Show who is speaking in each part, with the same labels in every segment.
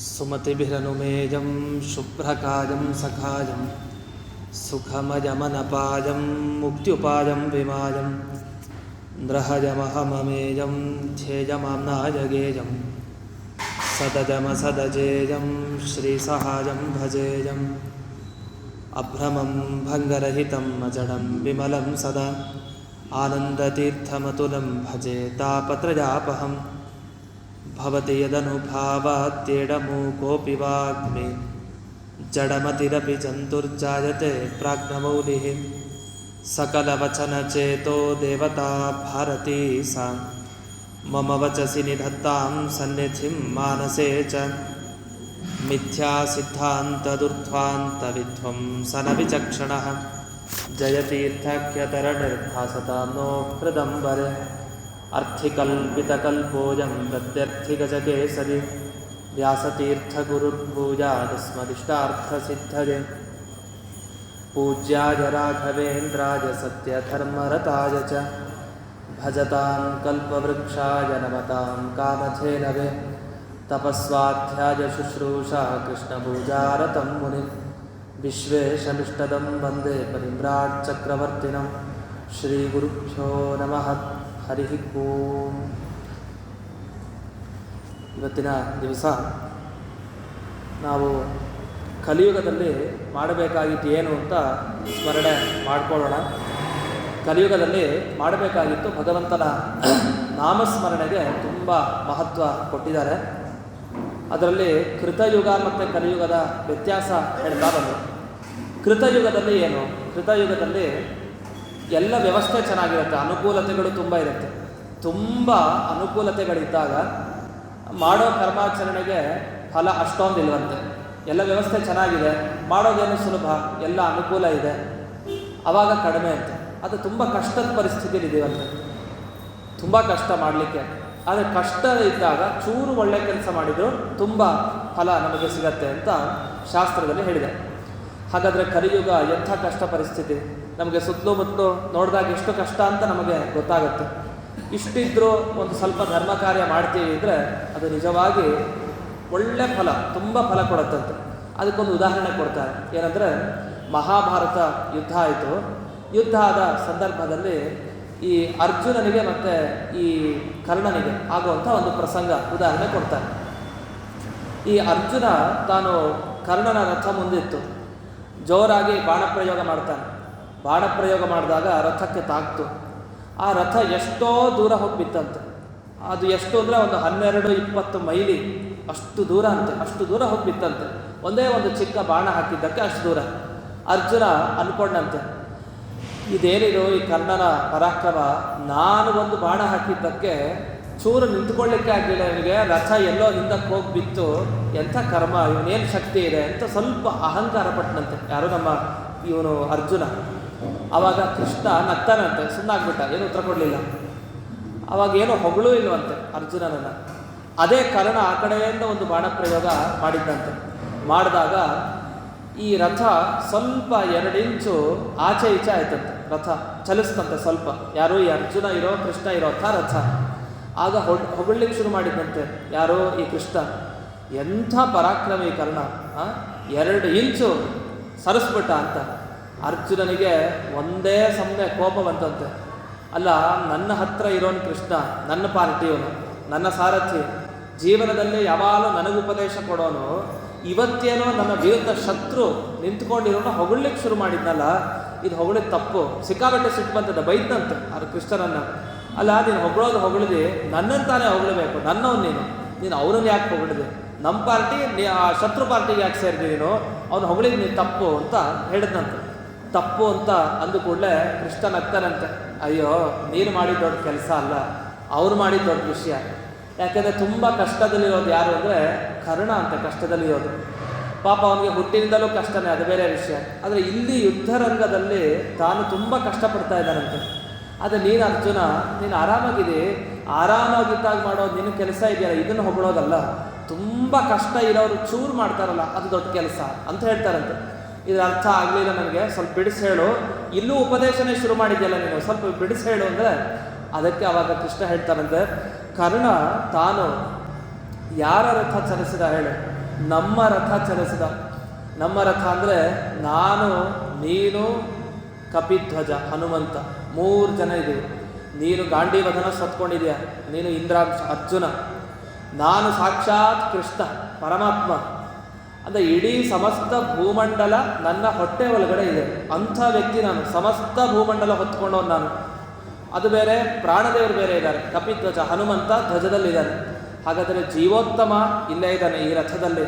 Speaker 1: ಸುಮತಿಭಿರನುಮೇಜಂ ಶುಭ್ರಕಾಜಂ ಸಖಾಜಂ ಸುಖಮಜಮನಪಾಜಂ ಮುಕ್ತ್ಯುಪಾಜಂ ವಿಮಾಜಂ ನೃಹಜಮಹಮಮೇಜಂ ಧ್ಯೇಜಮಾಮ್ನಾಯಗೇಜಂ ಸದಜಮಸದಜೇಜಂ ಶ್ರೀಸಹಾಜಂ ಭಜೇಜಂ ಅಭ್ರಮಂ ಭಂಗರಹಿತಂ ಅಜಡಂ ವಿಮಲಂ ಸದಾ ಆನಂದತೀರ್ಥಮತುಲಂ ಭಜೆ ತಾಪತ್ರಯಾಪಹಂ ಭವತಿ ಯದನುಭಾವಾತ್ಯೇಡಮೂಕೋऽಪಿ ವಾಗ್ಮಿ ಜಡಮತಿರಪಿ ಜಂತುರ್ಜಾಯತೆ ಪ್ರಾಜ್ಞಮೌಲಿಃ ಸಕಲವಚನಚೇತೋ ದೇವತಾ ಭಾರತೀ ಸಾ ಮಮ ವಚಸಿ ನಿಧತ್ತಾಂ ಸನ್ನಿಧಿಂ ಮಾನಸೇ ಚ ಮಿಥ್ಯಾಸಿದ್ಧಾಂತದುರ್ಧ್ವಾन्तವಿಧ್ವಂಸನ ವಿಚಕ್ಷಣಃ ಜಯತೀರ್ಥಖ್ಯತರನಿರ್ಭಾಸತಾಂ ನೋ ಹೃದಂಬರೆ ಅರ್ಥಿಕಲ್ಪಿತಕಲ್ಪೋऽಯಂ ಪ್ರತ್ಯರ್ಥಿಗಜಕೇಸರಿ ವ್ಯಾಸತೀರ್ಥಗುರುರ್ಭೂಯಾದಸ್ಮದಿಷ್ಟಾರ್ಥಸಿದ್ಧಯೇ ಪೂಜ್ಯಾಯ ರಾಘವೇಂದ್ರಾಯ ಸತ್ಯಧರ್ಮರತಾಯ ಚ ಭಜತಾಂ ಕಲ್ಪವೃಕ್ಷಾಯ ನಮತಾಂ ಕಾಮಧೇನವೇ ತಪಸ್ವಾಧ್ಯಾಯ ಶುಶ್ರೂಷಾ ಕೃಷ್ಣಪೂಜಾರತಂ ಮುನಿಂ ವಿಶ್ವೇಶಮಿಷ್ಟದಂ ವಂದೇ ಪರಿಮ್ರಾಟ್ ಚಕ್ರವರ್ತಿನಂ ಶ್ರೀಗುರುಭ್ಯೋ ನಮಃ ಹರಿ ಓಂ. ಇವತ್ತಿನ ದಿವಸ ನಾವು ಕಲಿಯುಗದಲ್ಲಿ ಮಾಡಬೇಕಾಗಿತ್ತು ಏನು ಅಂತ ಸ್ಮರಣೆ ಮಾಡಿಕೊಳ್ಳೋಣ. ಕಲಿಯುಗದಲ್ಲಿ ಮಾಡಬೇಕಾಗಿತ್ತು ಭಗವಂತನ ನಾಮಸ್ಮರಣೆಗೆ ತುಂಬ ಮಹತ್ವ ಕೊಟ್ಟಿದ್ದಾರೆ. ಅದರಲ್ಲಿ ಕೃತಯುಗ ಮತ್ತು ಕಲಿಯುಗದ ವ್ಯತ್ಯಾಸ ಹೇಳ್ತಾ ಬಂದರು. ಕೃತಯುಗದಲ್ಲಿ ಏನು? ಕೃತಯುಗದಲ್ಲಿ ಎಲ್ಲ ವ್ಯವಸ್ಥೆ ಚೆನ್ನಾಗಿರುತ್ತೆ, ಅನುಕೂಲತೆಗಳು ತುಂಬ ಇರುತ್ತೆ. ತುಂಬ ಅನುಕೂಲತೆಗಳಿದ್ದಾಗ ಮಾಡೋ ಕರ್ಮಾಚರಣೆಗೆ ಫಲ ಅಷ್ಟೊಂದಿಲ್ವಂತೆ. ಎಲ್ಲ ವ್ಯವಸ್ಥೆ ಚೆನ್ನಾಗಿದೆ, ಮಾಡೋದೇನು ಸುಲಭ, ಎಲ್ಲ ಅನುಕೂಲ ಇದೆ, ಆವಾಗ ಕಡಿಮೆ ಅಂತೆ. ಅದು ತುಂಬ ಕಷ್ಟದ ಪರಿಸ್ಥಿತಿಲಿದ್ದೀವಂತೆ, ತುಂಬ ಕಷ್ಟ ಮಾಡಲಿಕ್ಕೆ. ಆದರೆ ಕಷ್ಟ ಇದ್ದಾಗ ಚೂರು ಒಳ್ಳೆ ಕೆಲಸ ಮಾಡಿದರೂ ತುಂಬ ಫಲ ನಮಗೆ ಸಿಗತ್ತೆ ಅಂತ ಶಾಸ್ತ್ರದಲ್ಲಿ ಹೇಳಿದೆ. ಹಾಗಾದರೆ ಕಲಿಯುಗ ಎಂಥ ಕಷ್ಟ ಪರಿಸ್ಥಿತಿ, ನಮಗೆ ಸುತ್ತಲೂ ಮುತ್ತಲೂ ನೋಡಿದಾಗ ಎಷ್ಟು ಕಷ್ಟ ಅಂತ ನಮಗೆ ಗೊತ್ತಾಗುತ್ತೆ. ಇಷ್ಟಿದ್ರೂ ಒಂದು ಸ್ವಲ್ಪ ಧರ್ಮ ಕಾರ್ಯ ಮಾಡ್ತೀವಿ ಅಂದರೆ ಅದು ನಿಜವಾಗಿ ಒಳ್ಳೆ ಫಲ, ತುಂಬ ಫಲ ಕೊಡುತ್ತಂತೆ. ಅದಕ್ಕೊಂದು ಉದಾಹರಣೆ ಕೊಡ್ತಾರೆ. ಏನಂದರೆ, ಮಹಾಭಾರತ ಯುದ್ಧ ಆಯಿತು. ಯುದ್ಧ ಆದ ಸಂದರ್ಭದಲ್ಲಿ ಈ ಅರ್ಜುನನಿಗೆ ಮತ್ತು ಈ ಕರ್ಣನಿಗೆ ಆಗುವಂಥ ಒಂದು ಪ್ರಸಂಗ ಉದಾಹರಣೆ ಕೊಡ್ತಾರೆ. ಈ ಅರ್ಜುನ ತಾನು ಕರ್ಣನ ರಥ ಮುಂದಿತ್ತು, ಜೋರಾಗಿ ಬಾಣಪ್ರಯೋಗ ಮಾಡ್ತಾನೆ. ಬಾಣಪ್ರಯೋಗ ಮಾಡಿದಾಗ ರಥಕ್ಕೆ ತಾಕ್ತು. ಆ ರಥ ಎಷ್ಟೋ ದೂರ ಹೋಗಿ ಬಿತ್ತಂತೆ. ಅದು ಎಷ್ಟು ಅಂದರೆ ಒಂದು 12-20 ಮೈಲಿ ಅಷ್ಟು ದೂರ ಅಂತೆ. ಅಷ್ಟು ದೂರ ಹೋಗಿ ಬಿತ್ತಂತೆ, ಒಂದೇ ಒಂದು ಚಿಕ್ಕ ಬಾಣ ಹಾಕಿದ್ದಕ್ಕೆ ಅಷ್ಟು ದೂರ. ಅರ್ಜುನ ಅಂದ್ಕೊಂಡಂತೆ, ಇದೇನಿದು ಈ ಕರ್ಣನ ಪರಾಕ್ರಮ, ನಾನು ಒಂದು ಬಾಣ ಹಾಕಿದ್ದಕ್ಕೆ ಚೂರು ನಿಂತ್ಕೊಳ್ಳಿಕ್ಕೆ ಆಗಲಿಲ್ಲ ಇವನಿಗೆ, ರಥ ಎಲ್ಲೋ ಹಿಂದಕ್ಕೆ ಹೋಗಿ ಬಿತ್ತು, ಎಂಥ ಕರ್ಮ, ಇವನೇನು ಶಕ್ತಿ ಇದೆ ಅಂತ ಸ್ವಲ್ಪ ಅಹಂಕಾರ ಪಟ್ಟನಂತೆ ಯಾರು ನಮ್ಮ ಇವನು ಅರ್ಜುನ. ಆವಾಗ ಕೃಷ್ಣ ನಗ್ತಾನಂತೆ, ಸುಮ್ಮನಾಗ್ಬಿಟ್ಟ, ಏನು ಉತ್ತರ ಕೊಡಲಿಲ್ಲ. ಆವಾಗ ಏನೋ ಹೊಗಳೂ ಇಲ್ವಂತೆ ಅರ್ಜುನನನ್ನು. ಅದೇ ಕರ್ಣ ಆ ಕಡೆಯಿಂದ ಒಂದು ಬಾಣ ಪ್ರಯೋಗ ಮಾಡಿದ್ದಂತೆ. ಮಾಡಿದಾಗ ಈ ರಥ ಸ್ವಲ್ಪ 2 ಇಂಚು ಆಚೆ ಈಚೆ ಆಯ್ತಂತೆ. ರಥ ಚಲಿಸ್ತಂತೆ ಸ್ವಲ್ಪ. ಯಾರು ಈ ಅರ್ಜುನ ಇರೋ ಕೃಷ್ಣ ಇರೋ ರಥ. ಆಗ ಹೊಗಳಲಿಕ್ಕೆ ಶುರು ಮಾಡಿದ್ದಂತೆ ಯಾರೋ ಈ ಕೃಷ್ಣ, ಎಂಥ ಪರಾಕ್ರಮಿ ಕರ್ಣ, 2 ಇಂಚು ಸರಿಸ್ಬಿಟ್ಟ ಅಂತ. ಅರ್ಜುನನಿಗೆ ಒಂದೇ ಸಮನೆ ಕೋಪ ಬಂತಂತೆ. ಅಲ್ಲ, ನನ್ನ ಹತ್ರ ಇರೋನು ಕೃಷ್ಣ, ನನ್ನ ಪಾರ್ಟಿಯವನು, ನನ್ನ ಸಾರಥಿ, ಜೀವನದಲ್ಲಿ ಯಾವಾಗಲೂ ನನಗೆ ಉಪದೇಶ ಕೊಡೋನು, ಇವತ್ತೇನೋ ನನ್ನ ವಿರುದ್ಧ ಶತ್ರು ನಿಂತ್ಕೊಂಡಿರೋನು ಹೊಗಳಲಿಕ್ಕೆ ಶುರು ಮಾಡಿದ್ನಲ್ಲ, ಇದು ಹೊಗಳಿದ ತಪ್ಪು. ಸಿಕ್ಕಾಬಟ್ಟೆ ಸಿಟ್ಟು ಬಂತದ, ಬೈದಂತೆ ಅದು ಕೃಷ್ಣನನ್ನು. ಅಲ್ಲ, ನೀನು ಹೊಗಳಿದೆ, ನನ್ನನ್ನು ತಾನೇ ಹೊಗಳಬೇಕು, ನನ್ನವನು ನೀನು ಅವನನ್ನು ಯಾಕೆ ಹೊಗಳಿದೆ? ನಮ್ಮ ಪಾರ್ಟಿ ಆ ಶತ್ರು ಪಾರ್ಟಿಗೆ ಯಾಕೆ ಸೇರಿದೆ ನೀನು? ಅವನು ಹೊಗಳಿದ್ ನೀನು ತಪ್ಪು ಅಂತ ಹೇಳಿದ್ನಂತೆ. ತಪ್ಪು ಅಂತ ಅಂದ ಕೂಡಲೇ ಕೃಷ್ಣ ನಗ್ತಾನಂತೆ, ಅಯ್ಯೋ ನೀನು ಮಾಡಿದ ದೊಡ್ಡ ಕೆಲಸ ಅಲ್ಲ, ಅವ್ರು ಮಾಡಿದ ದೊಡ್ಡ ವಿಷಯ. ಯಾಕೆಂದರೆ ತುಂಬ ಕಷ್ಟದಲ್ಲಿರೋದು ಯಾರು ಅಂದರೆ ಕರ್ಣ ಅಂತ. ಕಷ್ಟದಲ್ಲಿರೋದು ಪಾಪ, ಅವನಿಗೆ ಹುಟ್ಟಿನಿಂದಲೂ ಕಷ್ಟನೇ, ಅದು ಬೇರೆ ವಿಷಯ. ಆದರೆ ಇಲ್ಲಿ ಯುದ್ಧರಂಗದಲ್ಲಿ ತಾನು ತುಂಬ ಕಷ್ಟಪಡ್ತಾ ಇದ್ದಾನಂತೆ. ಆದರೆ ನೀನು ಅರ್ಜುನ, ನೀನು ಆರಾಮಾಗಿದ್ದಾಗ ಮಾಡೋದು ನಿನ್ನ ಕೆಲಸ ಇದೆಯಲ್ಲ, ಇದನ್ನು ಹೊಗಳೋದಲ್ಲ. ತುಂಬ ಕಷ್ಟ ಇರೋರು ಚೂರು ಮಾಡ್ತಾರಲ್ಲ, ಅದು ದೊಡ್ಡ ಕೆಲಸ ಅಂತ ಹೇಳ್ತಾರಂತೆ. ಇದರ ಅರ್ಥ ಆಗಲಿಲ್ಲ ನನಗೆ, ಸ್ವಲ್ಪ ಬಿಡಿಸಿ ಹೇಳು, ಇಲ್ಲೂ ಉಪದೇಶನೇ ಶುರು ಮಾಡಿದ್ಯಲ್ಲ ನೀನು, ಸ್ವಲ್ಪ ಬಿಡಿಸಿ ಹೇಳು ಅಂದರೆ ಅದಕ್ಕೆ ಆವಾಗ ಕೃಷ್ಣ ಹೇಳ್ತಾರಂತೆ, ಕರ್ಣ ತಾನು ಯಾರ ರಥ ಚಲಿಸಿದ ಹೇಳು? ನಮ್ಮ ರಥ ಚಲಿಸಿದ. ನಮ್ಮ ರಥ ಅಂದರೆ ನಾನು, ನೀನು, ಕಪಿಧ್ವಜ, ಹನುಮಂತ, 3 ಜನ ಇದ್ದೀವಿ. ನೀನು ಗಾಂಡೀವಧನ ಸತ್ಕೊಂಡಿದೆಯಾ, ನೀನು ಇಂದ್ರಾಂಶ ಅರ್ಜುನ, ನಾನು ಸಾಕ್ಷಾತ್ ಕೃಷ್ಣ ಪರಮಾತ್ಮ. ಅಂದರೆ ಇಡೀ ಸಮಸ್ತ ಭೂಮಂಡಲ ನನ್ನ ಹೊಟ್ಟೆ ಒಳಗಡೆ ಇದೆ. ಅಂಥ ವ್ಯಕ್ತಿ ನಾನು. ಸಮಸ್ತ ಭೂಮಂಡಲ ಹೊತ್ಕೊಂಡವನು ನಾನು. ಅದು ಬೇರೆ, ಪ್ರಾಣದೇವರು ಬೇರೆ ಇದ್ದಾರೆ. ಕಪಿಧ್ವಜ ಹನುಮಂತ ಧ್ವಜದಲ್ಲಿದ್ದಾನೆ. ಹಾಗಾದರೆ ಜೀವೋತ್ತಮ ಇಲ್ಲೇ ಇದ್ದಾನೆ ಈ ರಥದಲ್ಲಿ.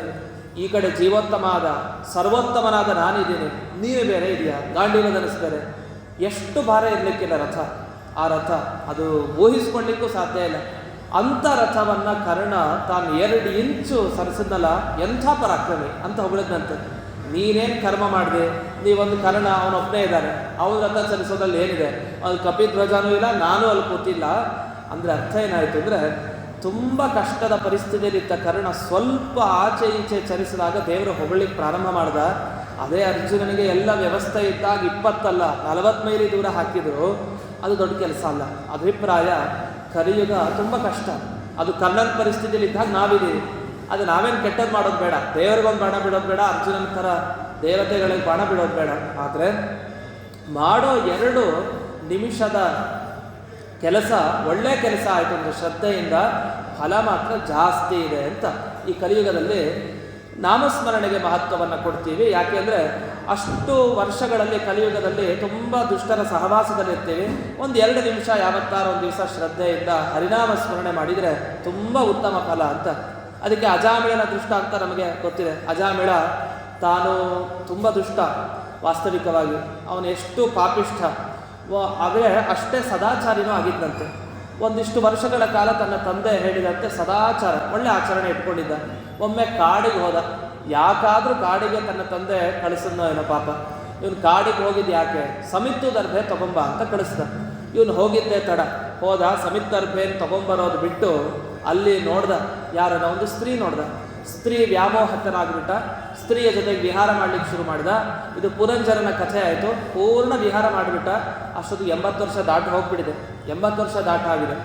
Speaker 1: ಈ ಕಡೆ ಜೀವೋತ್ತಮ ಆದ ಸರ್ವೋತ್ತಮನಾದ ನಾನಿದ್ದೀನಿ, ನೀನು ಬೇರೆ ಇದೆಯಾ, ಗಾಂಡೀವ ಧನಸ್ಸು ಬೇರೆ. ಎಷ್ಟು ಭಾರ ಇರಲಿಕ್ಕಿಲ್ಲ ರಥ. ಆ ರಥ ಅದು ಊಹಿಸ್ಕೊಳ್ಳಿಕ್ಕೂ ಸಾಧ್ಯ ಇಲ್ಲ. ಅಂಥ ರಥವನ್ನು ಕರ್ಣ ತಾನು 2 ಇಂಚು ಸರಿಸಿದ್ನಲ್ಲ, ಎಂಥ ಪರಾಕ್ರಮಿ ಅಂತ ಹೊಗಳಿದ್ನಂತೆ. ನೀನೇನು ಕರ್ಮ ಮಾಡಿದೆ, ನೀವೊಂದು ಕರ್ಣ, ಅವನೊಬ್ಬನೇ ಇದ್ದಾನೆ, ಅವನ ರಥ ಚಲಿಸೋದ್ರಲ್ಲಿ ಏನಿದೆ, ಅದು ಕಪಿಧ್ವಜನೂ ಇಲ್ಲ, ನಾನು ಅಲ್ಲಿ ಕೂತಿಲ್ಲ. ಅಂದರೆ ಅರ್ಥ ಏನಾಯಿತು ಅಂದರೆ, ತುಂಬ ಕಷ್ಟದ ಪರಿಸ್ಥಿತಿಯಲ್ಲಿದ್ದ ಕರ್ಣ ಸ್ವಲ್ಪ ಆಚೆ ಈಚೆ ಚಲಿಸಿದಾಗ ದೇವರು ಹೊಗಳಿಕ್ಕೆ ಪ್ರಾರಂಭ ಮಾಡ್ದ. ಅದೇ ಅರ್ಜುನನಿಗೆ ಎಲ್ಲ ವ್ಯವಸ್ಥೆ ಇದ್ದಾಗ 20 ಅಲ್ಲ 40 ಮೈಲಿ ದೂರ ಹಾಕಿದ್ರು, ಅದು ದೊಡ್ಡ ಕೆಲಸ ಅಲ್ಲ. ಅಭಿಪ್ರಾಯ ಕಲಿಯುಗ ತುಂಬ ಕಷ್ಟ. ಅದು ಕರ್ಣನ ಪರಿಸ್ಥಿತಿಯಲ್ಲಿ ಇದ್ದಾಗ ನಾವಿದ್ದೀವಿ. ಅದು ನಾವೇನು ಕೆಟ್ಟದ್ದು ಮಾಡೋದು ಬೇಡ, ದೇವರಿಗೊಂದು ಬಾಣ ಬಿಡೋದು ಬೇಡ, ಅರ್ಜುನನ ಥರ ದೇವತೆಗಳಿಗೆ ಬಾಣ ಬಿಡೋದು ಬೇಡ. ಆದರೆ ಮಾಡೋ 2 ನಿಮಿಷದ ಕೆಲಸ ಒಳ್ಳೆಯ ಕೆಲಸ ಆಯಿತು ಅಂದರೆ ಶ್ರದ್ಧೆಯಿಂದ ಫಲ ಮಾತ್ರ ಜಾಸ್ತಿ ಇದೆ ಅಂತ. ಈ ಕಲಿಯುಗದಲ್ಲಿ ನಾಮಸ್ಮರಣೆಗೆ ಮಹತ್ವವನ್ನು ಕೊಡ್ತೀವಿ. ಯಾಕೆಂದರೆ ಅಷ್ಟು ವರ್ಷಗಳಲ್ಲಿ ಕಲಿಯುಗದಲ್ಲಿ ತುಂಬ ದುಷ್ಟರ ಸಹವಾಸದಲ್ಲಿರ್ತೀವಿ. 1-2 ನಿಮಿಷ ಯಾವತ್ತಾರು ಒಂದು ದಿವಸ ಶ್ರದ್ಧೆಯಿಂದ ಹರಿನಾಮ ಸ್ಮರಣೆ ಮಾಡಿದರೆ ತುಂಬ ಉತ್ತಮ ಫಲ ಅಂತ. ಅದಕ್ಕೆ ಅಜಾಮಿಳನ ದುಷ್ಟ ಅಂತ ನಮಗೆ ಗೊತ್ತಿದೆ. ಅಜಾಮಿಳ ತಾನು ತುಂಬ ದುಷ್ಟ, ವಾಸ್ತವಿಕವಾಗಿ ಅವನು ಎಷ್ಟು ಪಾಪಿಷ್ಠ, ಆದರೆ ಅಷ್ಟೇ ಸದಾಚಾರಿನೂ ಆಗಿದ್ದಂತೆ. ಒಂದಿಷ್ಟು ವರ್ಷಗಳ ಕಾಲ ತನ್ನ ತಂದೆ ಹೇಳಿದಂತೆ ಸದಾಚಾರ, ಒಳ್ಳೆ ಆಚರಣೆ ಇಟ್ಕೊಂಡಿದ್ದ. ಒಮ್ಮೆ ಕಾಡಿಗೆ ಹೋದ. ಯಾಕಾದರೂ ಕಾಡಿಗೆ ತನ್ನ ತಂದೆ ಕಳಿಸಿದ್ನೋ ಏನೋ ಪಾಪ. ಇವನು ಕಾಡಿಗೆ ಹೋಗಿದ್ದು ಯಾಕೆ, ಸಮಿತ್ತು ದರ್ಭೆ ತಗೊಂಬ ಅಂತ ಕಳಿಸ್ದ. ಇವನು ಹೋಗಿದ್ದೇ ತಡ, ಹೋದ ಸಮಿತ್ ದರ್ಭೆಯನ್ನು ತಗೊಂಬರೋದು ಬಿಟ್ಟು ಅಲ್ಲಿ ನೋಡ್ದ, ಯಾರನ್ನ ಒಂದು ಸ್ತ್ರೀ ನೋಡ್ದ. ಸ್ತ್ರೀ ವ್ಯಾಮೋಹತನಾಗ್ಬಿಟ್ಟ. ಸ್ತ್ರೀಯ ಜೊತೆಗೆ ವಿಹಾರ ಮಾಡಲಿಕ್ಕೆ ಶುರು ಮಾಡಿದ. ಇದು ಪುರಂಜರನ ಕಥೆ ಆಯಿತು. ಪೂರ್ಣ ವಿಹಾರ ಮಾಡಿಬಿಟ್ಟ. ಅಷ್ಟೊಂದು 80 ವರ್ಷ ದಾಟಿ ಹೋಗ್ಬಿಟ್ಟಿದೆ. 80 ವರ್ಷ ದಾಟಾಗಿದೆ.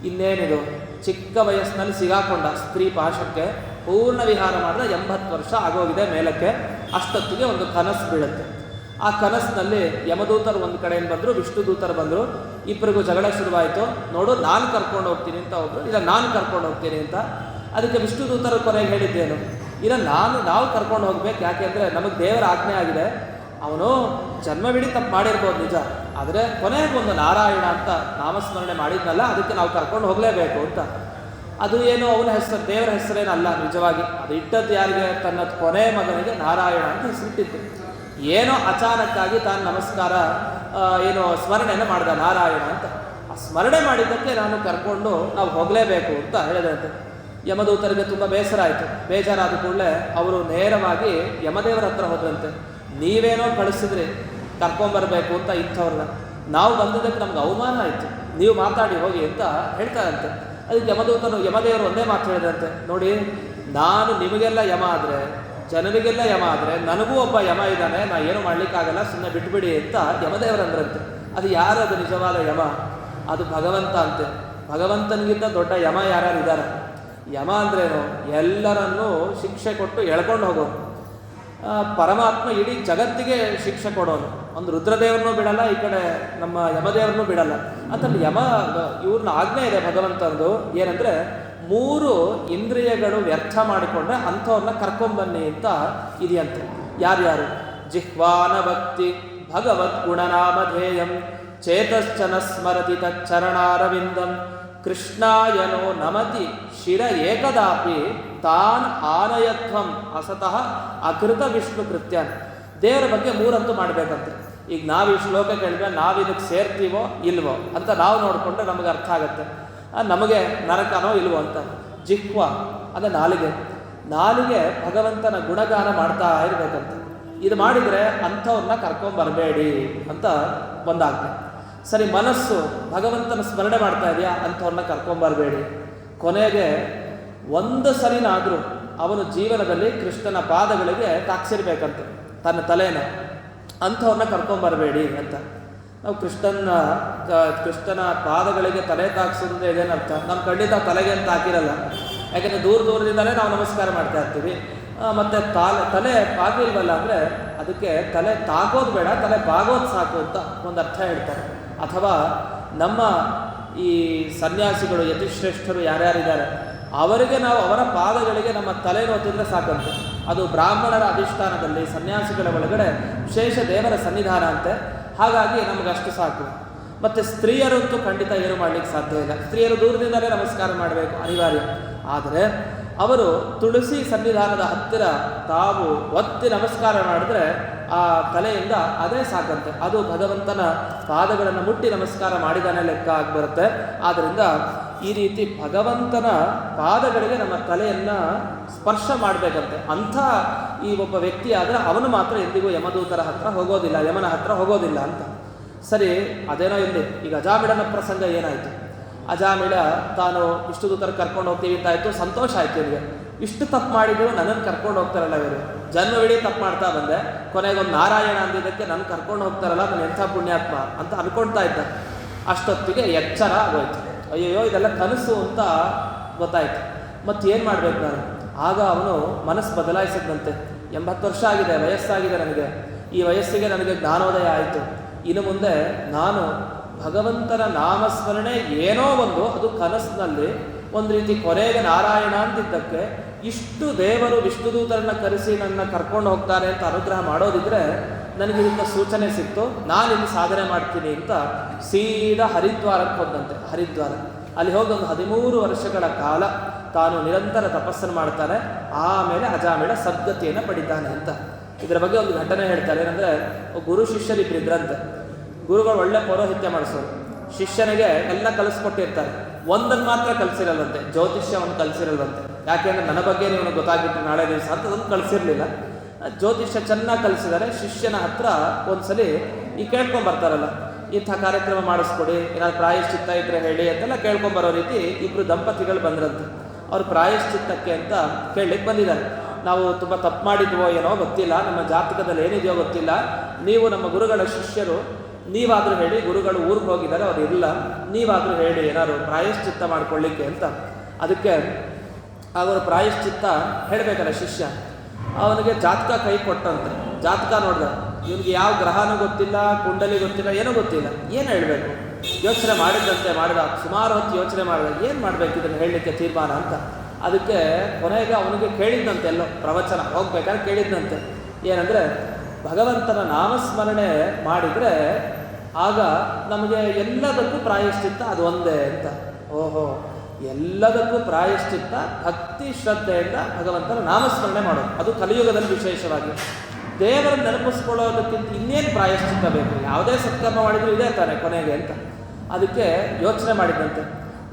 Speaker 1: ಇನ್ನೇನಿದು, ಚಿಕ್ಕ ವಯಸ್ಸಿನಲ್ಲಿ ಸಿಗಾಕೊಂಡ ಸ್ತ್ರೀ ಪಾಶಕ್ಕೆ. ಪೂರ್ಣ ವಿಹಾರ ಮಾಡಿದ, 80 ವರ್ಷ ಆಗೋಗಿದೆ ಮೇಲಕ್ಕೆ. ಅಷ್ಟೊತ್ತಿಗೆ ಒಂದು ಕನಸು ಬೀಳುತ್ತೆ. ಆ ಕನಸಿನಲ್ಲಿ ಯಮದೂತರು ಒಂದು ಕಡೆಯಿಂದ ಬಂದರು, ವಿಷ್ಣು ದೂತರು ಬಂದರು. ಇಬ್ಬರಿಗೂ ಜಗಳ ಶುರುವಾಯಿತು. ನೋಡು, ನಾನು ಕರ್ಕೊಂಡು ಹೋಗ್ತೀನಿ ಅಂತ ಒಬ್ಬರು, ಇಲ್ಲ ನಾನು ಕರ್ಕೊಂಡು ಹೋಗ್ತೀನಿ ಅಂತ. ಅದಕ್ಕೆ ವಿಷ್ಣು ದೂತರು ಕೊನೆಗೆ ಹೇಳಿದ್ದೇನು, ಇಲ್ಲ ನಾವು ಕರ್ಕೊಂಡು ಹೋಗ್ಬೇಕು. ಯಾಕೆಂದರೆ ನಮಗೆ ದೇವರ ಆಜ್ಞೆ ಆಗಿದೆ. ಅವನು ಜನ್ಮವಿಡೀ ತಪ್ಪು ಮಾಡಿರ್ಬೋದು ನಿಜ, ಆದರೆ ಕೊನೆಗೆ ಒಂದು ನಾರಾಯಣ ಅಂತ ನಾಮಸ್ಮರಣೆ ಮಾಡಿದ್ನಲ್ಲ, ಅದಕ್ಕೆ ನಾವು ಕರ್ಕೊಂಡು ಹೋಗಲೇಬೇಕು ಅಂತ. ಅದು ಏನು ಅವನ ಹೆಸರು, ದೇವರ ಹೆಸರೇನಲ್ಲ ನಿಜವಾಗಿ. ಅದು ಇಟ್ಟದ್ದು ಯಾರಿಗೆ, ತನ್ನ ಕೊನೆ ಮಗನಿಗೆ ನಾರಾಯಣ ಅಂತ ಹೆಸರಿಟ್ಟಿತ್ತು. ಏನೋ ಅಚಾನಕ್ಕಾಗಿ ತಾನು ನಮಸ್ಕಾರ ಸ್ಮರಣೆಯನ್ನು ಮಾಡಿದ ನಾರಾಯಣ ಅಂತ. ಆ ಸ್ಮರಣೆ ಮಾಡಿದ್ದಕ್ಕೆ ನಾನು ಕರ್ಕೊಂಡು ನಾವು ಹೋಗಲೇಬೇಕು ಅಂತ ಹೇಳಿದಂತೆ. ಯಮದೂತರಿಗೆ ತುಂಬ ಬೇಸರ ಆಯಿತು. ಬೇಜಾರಾದ ಕೂಡಲೇ ಅವರು ನೇರವಾಗಿ ಯಮದೇವರ ಹತ್ರ ಹೋದ್ರಂತೆ. ನೀವೇನೋ ಕಳಿಸಿದ್ರಿ ಕರ್ಕೊಂಬರ್ಬೇಕು ಅಂತ ಇಂಥವ್ರನ್ನ, ನಾವು ಬಂದಿದ್ದಕ್ಕೆ ನಮ್ಗೆ ಅವಮಾನ ಆಯಿತು, ನೀವು ಮಾತಾಡಿ ಹೋಗಿ ಅಂತ ಹೇಳ್ತಾರಂತೆ. ಅದಕ್ಕೆ ಯಮದೇವರು ಒಂದೇ ಮಾತು ಹೇಳಿದಂತೆ, ನೋಡಿ, ನಾನು ನಿಮಗೆಲ್ಲ ಯಮ ಆದರೆ, ಜನರಿಗೆಲ್ಲ ಯಮ ಆದರೆ, ನನಗೂ ಒಬ್ಬ ಯಮ ಇದ್ದಾನೆ, ನಾ ಏನು ಮಾಡಲಿಕ್ಕಾಗಲ್ಲ, ಸುಮ್ಮನೆ ಬಿಟ್ಬಿಡಿ ಅಂತ ಯಮದೇವರಂದ್ರಂತೆ. ಅದು ಯಾರು ಅದು ನಿಜವಾದ ಯಮ? ಅದು ಭಗವಂತ ಅಂತೆ. ಭಗವಂತನಿಗಿಂತ ದೊಡ್ಡ ಯಮ ಯಾರ್ಯಾರು ಇದ್ದಾರೆ? ಯಮ ಅಂದ್ರೇನು, ಎಲ್ಲರನ್ನೂ ಶಿಕ್ಷೆ ಕೊಟ್ಟು ಎಳ್ಕೊಂಡು ಹೋಗೋನು. ಪರಮಾತ್ಮ ಇಡೀ ಜಗತ್ತಿಗೆ ಶಿಕ್ಷೆ ಕೊಡೋನು. ಒಂದು ರುದ್ರದೇವ್ರನ್ನೂ ಬಿಡಲ್ಲ, ಈ ಕಡೆ ನಮ್ಮ ಯಮದೇವ್ರನ್ನೂ ಬಿಡಲ್ಲ. ಅಂತಲ್ಲಿ ಇವ್ರನ್ನ ಆಜ್ಞೆ ಇದೆ ಭಗವಂತಂದು, ಏನಂದರೆ 3 ಇಂದ್ರಿಯಗಳು ವ್ಯರ್ಥ ಮಾಡಿಕೊಂಡ್ರೆ ಅಂಥವ್ರನ್ನ ಕರ್ಕೊಂಬನ್ನಿ ಅಂತ ಇದೆಯಂತೆ. ಯಾರ್ಯಾರು? ಜಿಹ್ವಾನ ಭಕ್ತಿ ಭಗವದ್ ಗುಣನಾಮಧೇಯಂ ಚೇತಶ್ಚನ ಸ್ಮರತಿ ತಚ್ಚರಣಾರವಿಂದಂ ಕೃಷ್ಣಾಯನೋ ನಮತಿ ಶಿರ ಏಕದಾಪಿ ತಾನ್ ಆನಯತ್ವಂ ಅಸತಃ ಅಕೃತ ವಿಷ್ಣು ಕೃತ್ಯನ್. ದೇವರ ಬಗ್ಗೆ 3 ಅಂತೂ ಮಾಡಬೇಕಂತೆ. ಈಗ ನಾವು ಈ ಶ್ಲೋಕ ಕೇಳಿದ್ರೆ ನಾವು ಇದಕ್ಕೆ ಸೇರ್ತೀವೋ ಇಲ್ವೋ ಅಂತ ನಾವು ನೋಡಿಕೊಂಡ್ರೆ ನಮಗೆ ಅರ್ಥ ಆಗುತ್ತೆ. ನಮಗೆ ನರಕನೋ ಇಲ್ವೋ ಅಂತ. ಜಿಹ್ವ ಅಂದರೆ ನಾಲಿಗೆ ಭಗವಂತನ ಗುಣಗಾನ ಮಾಡ್ತಾ ಇರಬೇಕಂತೆ. ಇದು ಮಾಡಿದರೆ ಅಂಥವ್ರನ್ನ ಕರ್ಕೊಂಬರಬೇಡಿ ಅಂತ ಒಂದಾಗ್ತದೆ. ಸರಿ, ಮನಸ್ಸು ಭಗವಂತನ ಸ್ಮರಣೆ ಮಾಡ್ತಾ ಇದೆಯಾ, ಅಂಥವ್ರನ್ನ ಕರ್ಕೊಂಬರಬೇಡಿ. ಕೊನೆಗೆ ಒಂದು ಸರಿನಾದರೂ ಅವನು ಜೀವನದಲ್ಲಿ ಕೃಷ್ಣನ ಪಾದಗಳಿಗೆ ತಾಕ್ಸಿರ್ಬೇಕಂತೆ ತನ್ನ ತಲೆನ, ಅಂಥವ್ರನ್ನ ಕರ್ಕೊಂಬರಬೇಡಿ ಅಂತ. ನಾವು ಕೃಷ್ಣನ ಪಾದಗಳಿಗೆ ತಲೆ ತಾಕ್ಸೋದ್ರೆ ಇದೇನರ್ಥ? ನಮ್ಮ ಖಂಡಿತ ತಲೆಗೆ ಅಂತ ಹಾಕಿರಲ್ಲ. ಯಾಕೆಂದರೆ ದೂರದಿಂದಲೇ ನಾವು ನಮಸ್ಕಾರ ಮಾಡ್ತಾ ಇರ್ತೀವಿ. ಮತ್ತು ತಲೆ ಬಾಗಿಲ್ವಲ್ಲ ಅಂದರೆ ಅದಕ್ಕೆ ತಲೆ ತಾಗೋದು ಬೇಡ, ತಲೆ ಬಾಗೋದು ಸಾಕು ಅಂತ ಒಂದು ಅರ್ಥ ಹೇಳ್ತಾರೆ. ಅಥವಾ ನಮ್ಮ ಈ ಸನ್ಯಾಸಿಗಳು ಯತಿಶ್ರೇಷ್ಠರು ಯಾರ್ಯಾರಿದ್ದಾರೆ ಅವರಿಗೆ ನಾವು ಅವರ ಪಾದಗಳಿಗೆ ನಮ್ಮ ತಲೆ ನೋತಿದ್ರೆ ಸಾಕಂತೆ. ಅದು ಬ್ರಾಹ್ಮಣರ ಅಧಿಷ್ಠಾನದಲ್ಲಿ ಸನ್ಯಾಸಿಗಳ ಒಳಗಡೆ ವಿಶೇಷ ದೇವರ ಸನ್ನಿಧಾನ ಅಂತೆ. ಹಾಗಾಗಿ ನಮಗಷ್ಟು ಸಾಕು. ಮತ್ತು ಸ್ತ್ರೀಯರಂತೂ ಖಂಡಿತ ಏನು ಮಾಡಲಿಕ್ಕೆ ಸಾಧ್ಯ ಇಲ್ಲ. ಸ್ತ್ರೀಯರು ದೂರದಿಂದಲೇ ನಮಸ್ಕಾರ ಮಾಡಬೇಕು, ಅನಿವಾರ್ಯ. ಆದರೆ ಅವರು ತುಳಸಿ ಸನ್ನಿಧಾನದ ಹತ್ತಿರ ತಾವು ಒತ್ತಿ ನಮಸ್ಕಾರ ಮಾಡಿದ್ರೆ ಆ ತಲೆಯಿಂದ ಅದೇ ಸಾಕಂತೆ. ಅದು ಭಗವಂತನ ಪಾದಗಳನ್ನು ಮುಟ್ಟಿ ನಮಸ್ಕಾರ ಮಾಡಿದಾನೆ ಲೆಕ್ಕ ಆಗಿಬರುತ್ತೆ. ಆದ್ದರಿಂದ ಈ ರೀತಿ ಭಗವಂತನ ಪಾದಗಳಿಗೆ ನಮ್ಮ ತಲೆಯನ್ನು ಸ್ಪರ್ಶ ಮಾಡಬೇಕಂತೆ. ಅಂಥ ಈ ಒಬ್ಬ ವ್ಯಕ್ತಿ ಆದರೆ ಅವನು ಮಾತ್ರ ಎಂದಿಗೂ ಯಮದೂತರ ಹತ್ರ ಹೋಗೋದಿಲ್ಲ, ಯಮನ ಹತ್ರ ಹೋಗೋದಿಲ್ಲ ಅಂತ. ಸರಿ, ಅದೇನೋ ಇಲ್ಲಿ ಈಗ ಅಜಾಮಿಳನ ಪ್ರಸಂಗ ಏನಾಯಿತು? ಅಜಾಮಿಳ ತಾನು ಇಷ್ಟು ದೂತರ ಕರ್ಕೊಂಡು ಹೋಗ್ತೀವಿ ಅಂತಾಯಿತು, ಸಂತೋಷ ಆಯಿತು ಇವರಿಗೆ. ಇಷ್ಟು ತಪ್ಪು ಮಾಡಿದ್ರು ನನ್ನನ್ನು ಕರ್ಕೊಂಡು ಹೋಗ್ತಾರಲ್ಲ ಇವರು, ಜನ್ಮವಿಡೀ ತಪ್ಪು ಮಾಡ್ತಾ ಬಂದೆ, ಕೊನೆಗೊಂದು ನಾರಾಯಣ ಅಂದಿದ್ದಕ್ಕೆ ನನ್ನ ಕರ್ಕೊಂಡು ಹೋಗ್ತಾರಲ್ಲ, ನಾನು ಎಂಥ ಪುಣ್ಯಾತ್ಮ ಅಂತ ಅನ್ಕೊಳ್ತಾ ಇದ್ದ. ಅಷ್ಟೊತ್ತಿಗೆ ಎಚ್ಚರ ಆಗೋಯ್ತು. ಅಯ್ಯೋ ಇದೆಲ್ಲ ಕನಸು ಅಂತ ಗೊತ್ತಾಯ್ತು. ಮತ್ತೇನು ಮಾಡಬೇಕು ನಾನು? ಆಗ ಅವನು ಮನಸ್ಸು ಬದಲಾಯಿಸಿದಂತೆ. 80 ವರ್ಷ ಆಗಿದೆ, ವಯಸ್ಸಾಗಿದೆ ನನಗೆ. ಈ ವಯಸ್ಸಿಗೆ ನನಗೆ ಜ್ಞಾನೋದಯ ಆಯಿತು. ಇನ್ನು ಮುಂದೆ ನಾನು ಭಗವಂತನ ನಾಮಸ್ಮರಣೆ ಏನೋ ಒಂದು, ಅದು ಕನಸಿನಲ್ಲಿ ಒಂದು ರೀತಿ ಕೊನೆಗೆ ನಾರಾಯಣ ಅಂತಿದ್ದಕ್ಕೆ ಇಷ್ಟು ದೇವರು ವಿಷ್ಣುದೂತರನ್ನ ಕರೆಸಿ ನನ್ನ ಕರ್ಕೊಂಡು ಹೋಗ್ತಾರೆ ಅಂತ ಅನುಗ್ರಹ ಮಾಡೋದಿದ್ರೆ ನನಗೆ ಇದರಿಂದ ಸೂಚನೆ ಸಿಕ್ತು, ನಾನಿಲ್ಲಿ ಸಾಧನೆ ಮಾಡ್ತೀನಿ ಅಂತ ಸೀದಾ ಹರಿದ್ವಾರಕ್ಕೆ ಹೋದಂತೆ. ಹರಿದ್ವಾರ ಅಲ್ಲಿ ಹೋಗಿ ಒಂದು 13 ವರ್ಷಗಳ ಕಾಲ ತಾನು ನಿರಂತರ ತಪಸ್ಸನ್ನು ಮಾಡ್ತಾನೆ. ಆಮೇಲೆ ಅಜಾಮಿಳ ಸದ್ಗತಿಯನ್ನು ಪಡಿತಾನೆ ಅಂತ. ಇದರ ಬಗ್ಗೆ ಒಂದು ಘಟನೆ ಹೇಳ್ತಾರೆ. ಏನಂದರೆ, ಗುರು ಶಿಷ್ಯರಿಬ್ಬರಿದ್ರಂತೆ. ಗುರುಗಳು ಒಳ್ಳೆ ಪೌರೋಹಿತ್ಯ ಮಾಡಿಸೋರು, ಶಿಷ್ಯನಿಗೆ ಎಲ್ಲ ಕಲಿಸ್ಕೊಟ್ಟಿರ್ತಾರೆ. ಒಂದನ್ನು ಮಾತ್ರ ಕಲಿಸಿರಲ್ಲಂತೆ, ಜ್ಯೋತಿಷ್ಯವನ್ನು ಕಲಿಸಿರಲ್ಲಂತೆ. ಯಾಕೆಂದರೆ ನನ್ನ ಬಗ್ಗೆ ನೀವು ಗೊತ್ತಾಗಿತ್ತು ನಾಳೆ ದಿವಸ ಅಂತ ಅದನ್ನು ಕಲಿಸಿರಲಿಲ್ಲ. ಜ್ಯೋತಿಷ್ಯ ಚೆನ್ನಾಗಿ ಕಲಿಸಿದರೆ ಶಿಷ್ಯನ ಹತ್ರ ಒಂದ್ಸಲಿ ಈ ಕೇಳ್ಕೊಂಬರ್ತಾರಲ್ಲ, ಇಂಥ ಕಾರ್ಯಕ್ರಮ ಮಾಡಿಸ್ಕೊಡಿ, ಏನಾದ್ರು ಪ್ರಾಯಶ್ಚಿತ್ತ ಇದ್ರೆ ಹೇಳಿ ಅಂತೆಲ್ಲ ಕೇಳ್ಕೊಂಬರೋ ರೀತಿ ಇಬ್ಬರು ದಂಪತಿಗಳು ಬಂದ್ರಂತೆ. ಅವ್ರು ಪ್ರಾಯಶ್ಚಿತ್ತಕ್ಕೆ ಅಂತ ಕೇಳಲಿಕ್ಕೆ ಬಂದಿದ್ದಾರೆ. ನಾವು ತುಂಬ ತಪ್ಪು ಮಾಡಿದ್ವೋ ಏನೋ ಗೊತ್ತಿಲ್ಲ, ನಮ್ಮ ಜಾತಕದಲ್ಲಿ ಏನಿದೆಯೋ ಗೊತ್ತಿಲ್ಲ, ನೀವು ನಮ್ಮ ಗುರುಗಳ ಶಿಷ್ಯರು, ನೀವಾದರೂ ಹೇಳಿ. ಗುರುಗಳು ಊರಿಗೆ ಹೋಗಿದ್ದಾರೆ, ಅವ್ರು ಇಲ್ಲ, ನೀವಾದರೂ ಹೇಳಿ ಏನಾದ್ರು ಪ್ರಾಯಶ್ಚಿತ್ತ ಮಾಡ್ಕೊಳ್ಳಿಕ್ಕೆ ಅಂತ. ಅದಕ್ಕೆ ಅವರು ಪ್ರಾಯಶ್ಚಿತ್ತ ಹೇಳಬೇಕಲ್ಲ ಶಿಷ್ಯ. ಅವನಿಗೆ ಜಾತಕ ಕೈ ಕೊಟ್ಟಂತೆ. ಜಾತಕ ನೋಡ್ದ, ಇವನಿಗೆ ಯಾವ ಗ್ರಹನೂ ಗೊತ್ತಿಲ್ಲ, ಕುಂಡಲಿ ಗೊತ್ತಿಲ್ಲ, ಏನೂ ಗೊತ್ತಿಲ್ಲ. ಏನು ಹೇಳಬೇಕು? ಯೋಚನೆ ಮಾಡಿದ ಸುಮಾರು ಹೊತ್ತು ಯೋಚನೆ ಮಾಡಿದ, ಏನು ಮಾಡಬೇಕು ಇದನ್ನು ಹೇಳಲಿಕ್ಕೆ ತೀರ್ಮಾನ ಅಂತ. ಅದಕ್ಕೆ ಕೊನೆಗೆ ಅವನಿಗೆ ಕೇಳಿದ್ದಂತೆ, ಎಲ್ಲೋ ಪ್ರವಚನ ಹೋಗ್ಬೇಕಾದ್ರೆ ಕೇಳಿದ್ದಂತೆ. ಏನಂದರೆ, ಭಗವಂತನ ನಾಮಸ್ಮರಣೆ ಮಾಡಿದರೆ ಆಗ ನಮಗೆ ಎಲ್ಲದಕ್ಕೂ ಪ್ರಾಯಶ್ಚಿತ್ತ ಅದು ಒಂದೇ ಅಂತ. ಓಹೋ, ಎಲ್ಲದಕ್ಕೂ ಪ್ರಾಯಶ್ಚಿತ್ತ ಭಕ್ತಿ ಶ್ರದ್ಧೆಯಿಂದ ಭಗವಂತನ ನಾಮಸ್ಮರಣೆ ಮಾಡೋದು, ಅದು ಕಲಿಯುಗದಲ್ಲಿ ವಿಶೇಷವಾಗಿ. ದೇವರನ್ನು ನೆನಪಿಸ್ಕೊಳ್ಳೋದಕ್ಕಿಂತ ಇನ್ನೇನು ಪ್ರಾಯಶ್ಚಿತ್ತ ಬೇಕು? ಯಾವುದೇ ಸತ್ಕರ್ಮ ಮಾಡಿದ್ರು ಇದೇ ತಾನೆ ಕೊನೆಗೆ ಅಂತ. ಅದಕ್ಕೆ ಯೋಚನೆ ಮಾಡಿದಂತೆ.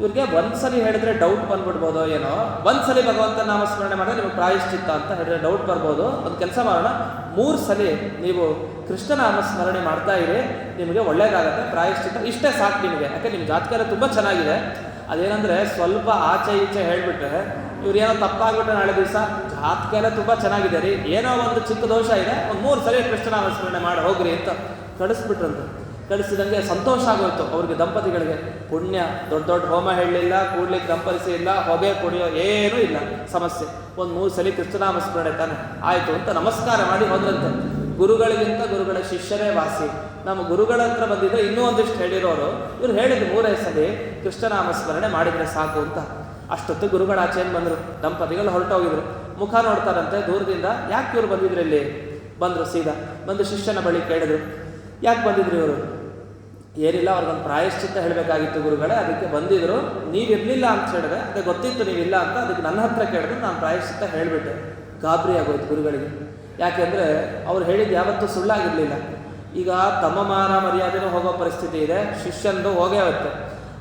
Speaker 1: ಇವ್ರಿಗೆ ಒಂದ್ಸಲಿ ಹೇಳಿದ್ರೆ ಡೌಟ್ ಬಂದ್ಬಿಡ್ಬೋದೋ ಏನೋ, ಒಂದ್ಸಲಿ ಭಗವಂತ ನಾಮಸ್ಮರಣೆ ಮಾಡಿದ್ರೆ ನಿಮಗೆ ಪ್ರಾಯಶ್ಚಿತ್ತ ಅಂತ ಹೇಳಿದ್ರೆ ಡೌಟ್ ಬರ್ಬೋದು. ಒಂದು ಕೆಲಸ ಮಾಡೋಣ, 3 ಸಲ ನೀವು ಕೃಷ್ಣ ನಾಮಸ್ಮರಣೆ ಮಾಡ್ತಾ ಇರಿ, ನಿಮಗೆ ಒಳ್ಳೇದಾಗತ್ತೆ, ಪ್ರಾಯಶ್ಚಿತ್ತ ಇಷ್ಟೇ ಸಾಕು ನಿಮಗೆ. ಯಾಕೆ ನಿಮ್ಮ ಜಾತಕ ಎಲ್ಲ ತುಂಬ ಚೆನ್ನಾಗಿದೆ. ಅದೇನಂದರೆ ಸ್ವಲ್ಪ ಆಚೆ ಈಚೆ ಹೇಳಿಬಿಟ್ರೆ ಇವ್ರು ಏನೋ ತಪ್ಪಾಗ್ಬಿಟ್ರೆ ನಾಳೆ ದಿವಸ ಜಾತಕ ಎಲ್ಲ ತುಂಬ ಚೆನ್ನಾಗಿದೆ ರೀ, ಏನೋ ಒಂದು ಚಿಕ್ಕ ದೋಷ ಇದೆ, ಒಂದು 3 ಸಲ ಕೃಷ್ಣ ನಾಮಸ್ಮರಣೆ ಮಾಡಿ ಹೋಗ್ರಿ ಅಂತ ಕಳಿಸ್ಬಿಟ್ರಂತೆ. ಕಳಿಸಿದಂಗೆ ಸಂತೋಷ ಆಗೋಯ್ತು ಅವ್ರಿಗೆ, ದಂಪತಿಗಳಿಗೆ. ಪುಣ್ಯ, ದೊಡ್ಡ ದೊಡ್ಡ ಹೋಮ ಹೇಳಲಿಲ್ಲ, ಕೂಡ್ಲಿಕ್ಕೆ ಕಂಪಲ್ಸಿ ಇಲ್ಲ, ಹೊಗೆ ಕುಡಿಯೋ ಏನೂ ಇಲ್ಲ ಸಮಸ್ಯೆ. ಒಂದು 3 ಸಲ ಕೃಷ್ಣನಾಮಸ್ಮರಣೆ ತಾನೆ ಆಯಿತು ಅಂತ ನಮಸ್ಕಾರ ಮಾಡಿ ಹೋದ್ರಂತೆ. ಗುರುಗಳಿಗಿಂತ ಗುರುಗಳ ಶಿಷ್ಯರೇ ವಾಸಿ. ನಮ್ಮ ಗುರುಗಳ ಹತ್ರ ಬಂದಿದ್ದರೆ ಇನ್ನೂ ಒಂದಿಷ್ಟು ಹೇಳಿರೋರು, ಇವ್ರು ಹೇಳಿದ್ರು 3 ಸಲ ಕೃಷ್ಣನಾಮಸ್ಮರಣೆ ಮಾಡಿದರೆ ಸಾಕು ಅಂತ. ಅಷ್ಟೊತ್ತು ಗುರುಗಳ ಆಚೆಯನ್ನು ಬಂದರು, ದಂಪತಿಗಳು ಹೊರಟೋಗಿದ್ರು. ಮುಖ ನೋಡ್ತಾರಂತೆ ದೂರದಿಂದ. ಯಾಕೆ ಇವ್ರು ಬಂದಿದ್ರು ಇಲ್ಲಿ? ಬಂದರು ಸೀದಾ ಬಂದು ಶಿಷ್ಯನ ಬಳಿ ಕೇಳಿದ್ರು, ಯಾಕೆ ಬಂದಿದ್ರು ಇವರು? ಏನಿಲ್ಲ, ಅವ್ರಿಗೊಂದು ಪ್ರಾಯಶ್ಚಿತ್ತ ಹೇಳಬೇಕಾಗಿತ್ತು ಗುರುಗಳೇ, ಅದಕ್ಕೆ ಬಂದಿದ್ರು. ನೀವಿರಲಿಲ್ಲ ಅಂತ ಹೇಳಿದೆ, ಅದೇ ಗೊತ್ತಿತ್ತು ನೀವಿಲ್ಲ ಅಂತ, ಅದಕ್ಕೆ ನನ್ನ ಹತ್ರ ಕೇಳಿದ್ರು, ನಾನು ಪ್ರಾಯಶ್ಚಿತ್ತ ಹೇಳಿಬಿಟ್ಟೆ. ಗಾಬರಿ ಆಗೋಯ್ತು ಗುರುಗಳಿಗೆ. ಯಾಕೆಂದರೆ ಅವ್ರು ಹೇಳಿದ್ದು ಯಾವತ್ತೂ ಸುಳ್ಳಾಗಿರಲಿಲ್ಲ. ಈಗ ತಮ್ಮ ಮಾನ ಮರ್ಯಾದೆನೂ ಹೋಗೋ ಪರಿಸ್ಥಿತಿ ಇದೆ, ಶಿಷ್ಯಂದು ಹೋಗೇ ಹೋಗುತ್ತೆ.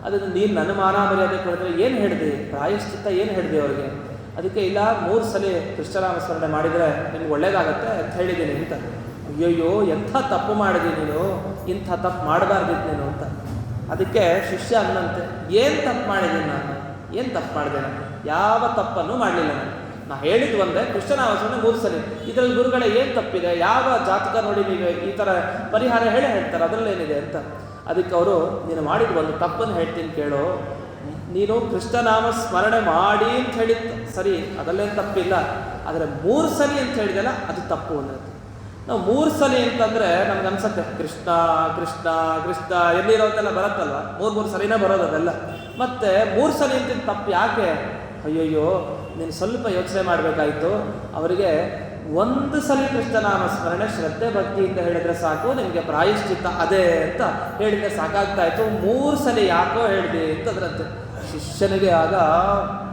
Speaker 1: ಅದನ್ನು ನೀನು ನನ್ನ ಮಾನ ಮರ್ಯಾದೆ ಕೊಡಿದ್ರೆ ಏನು ಹೇಳಿದೆ? ಪ್ರಾಯಶ್ಚಿತ್ತ ಏನು ಹೇಳಿದೆ ಅವ್ರಿಗೆ? ಅದಕ್ಕೆ ಇಲ್ಲ, 3 ಸಲ ಕೃಷ್ಣನಾಮಸ್ಮರಣೆ ಮಾಡಿದರೆ ನಿಮ್ಗೆ ಒಳ್ಳೇದಾಗತ್ತೆ ಅಂತ ಹೇಳಿದ್ದೀನಿ ಅಂತ. ಅಯ್ಯಯ್ಯೋ, ಎಂಥ ತಪ್ಪು ಮಾಡಿದ್ದೀನಿ ನೀನು, ಇಂಥ ತಪ್ಪು ಮಾಡಬಾರ್ದಿತ್ತು ನೀನು ಅಂತ. ಅದಕ್ಕೆ ಶಿಷ್ಯ ಅನ್ನಂತೆ, ಏನು ತಪ್ಪು ಮಾಡಿದ್ದೀನಿ ನಾನು? ಏನು ತಪ್ಪು ಮಾಡಿದೆ ನಾನು? ಯಾವ ತಪ್ಪನ್ನು ಮಾಡಲಿಲ್ಲ ನಾನು ಹೇಳಿದ್ದು ಒಂದೇ, ಕೃಷ್ಣನಾಮಸ್ಮರಣೆ 3 ಸಲ. ಇದರಲ್ಲಿ ಗುರುಗಳೇ ಏನು ತಪ್ಪಿದೆ? ಯಾವ ಜಾತಕ ನೋಡಿ ನೀವು ಈ ಥರ ಪರಿಹಾರ ಹೇಳ್ತಾರೆ, ಅದರಲ್ಲೇನಿದೆ ಅಂತ. ಅದಕ್ಕೆ ಅವರು, ನೀನು ಮಾಡಿದ ಒಂದು ತಪ್ಪನ್ನು ಹೇಳ್ತೀನಿ ಕೇಳು. ನೀನು ಕೃಷ್ಣನಾಮ ಸ್ಮರಣೆ ಮಾಡಿ ಅಂತ ಹೇಳಿದ್ದು ಸರಿ, ಅದರಲ್ಲೇನು ತಪ್ಪಿಲ್ಲ. ಆದರೆ 3 ಸಲ ಅಂತ ಹೇಳಿದೆಲ್ಲ ಅದು ತಪ್ಪು ಅನ್ನೋದು. ನಾವು 3 ಸಲ ಅಂತಂದರೆ ನಮ್ಗೆ ಅನ್ಸುತ್ತೆ ಕೃಷ್ಣ ಕೃಷ್ಣ ಕೃಷ್ಣ ಎಲ್ಲಿರೋದೆಲ್ಲ ಬರುತ್ತಲ್ವ, 3 ಸಲಿನೇ ಬರೋದು ಅದೆಲ್ಲ. ಮತ್ತು 3 ಸಲ ಅಂತ ತಪ್ಪು ಯಾಕೆ? ಅಯ್ಯಯ್ಯೋ, ನೀನು ಸ್ವಲ್ಪ ಯೋಚನೆ ಮಾಡಬೇಕಾಯಿತು. ಅವರಿಗೆ 1 ಸಲ ಕೃಷ್ಣನಾಮ ಸ್ಮರಣೆ ಶ್ರದ್ಧೆ ಭಕ್ತಿಯಿಂದ ಹೇಳಿದರೆ ಸಾಕು, ನಿಮಗೆ ಪ್ರಾಯಶ್ಚಿತ್ತ ಅದೇ ಅಂತ ಹೇಳಿದರೆ ಸಾಕಾಗ್ತಾ ಇತ್ತು. 3 ಸಲ ಯಾಕೋ ಹೇಳಿದೆ ಅಂತದ್ರಂತೆ. ಶಿಷ್ಯನಿಗೆ ಆಗ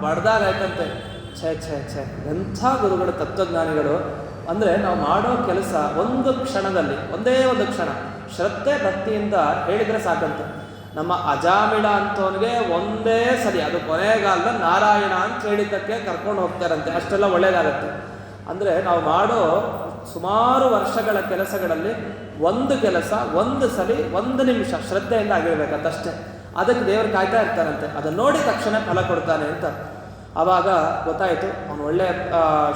Speaker 1: ಬಡ್ದಾಗಾಯ್ತಂತೆ. ಛೇ ಛೇ ಛೇ, ಎಂಥ ಗುರುಗಳು, ತತ್ವಜ್ಞಾನಿಗಳು. ಅಂದರೆ ನಾವು ಮಾಡೋ ಕೆಲಸ ಒಂದು ಕ್ಷಣದಲ್ಲಿ, ಒಂದೇ ಒಂದು ಕ್ಷಣ ಶ್ರದ್ಧೆ ಭಕ್ತಿಯಿಂದ ಹೇಳಿದರೆ ಸಾಕಂತೆ. ನಮ್ಮ ಅಜಾಮಿಳ ಅಂತವನಿಗೆ ಒಂದೇ ಸರಿ, ಅದು ಕೊನೆಗಾಲದ ನಾರಾಯಣ ಅಂತ ಹೇಳಿದ್ದಕ್ಕೆ ಕರ್ಕೊಂಡು ಹೋಗ್ತಾರಂತೆ. ಅಷ್ಟೆಲ್ಲ ಒಳ್ಳೆಯದಾಗತ್ತೆ. ಅಂದರೆ ನಾವು ಮಾಡೋ ಸುಮಾರು ವರ್ಷಗಳ ಕೆಲಸಗಳಲ್ಲಿ ಒಂದು ಕೆಲಸ 1 ಸಲ 1 ನಿಮಿಷ ಶ್ರದ್ಧೆಯಿಂದ ಆಗಿರ್ಬೇಕಂತಷ್ಟೇ. ಅದಕ್ಕೆ ದೇವರು ಕಾಯ್ತಾ ಇರ್ತಾನಂತೆ. ಅದನ್ನು ನೋಡಿ ತಕ್ಷಣ ಫಲ ಕೊಡ್ತಾನೆ ಅಂತ. ಆವಾಗ ಗೊತ್ತಾಯಿತು ಅವನು ಒಳ್ಳೆಯ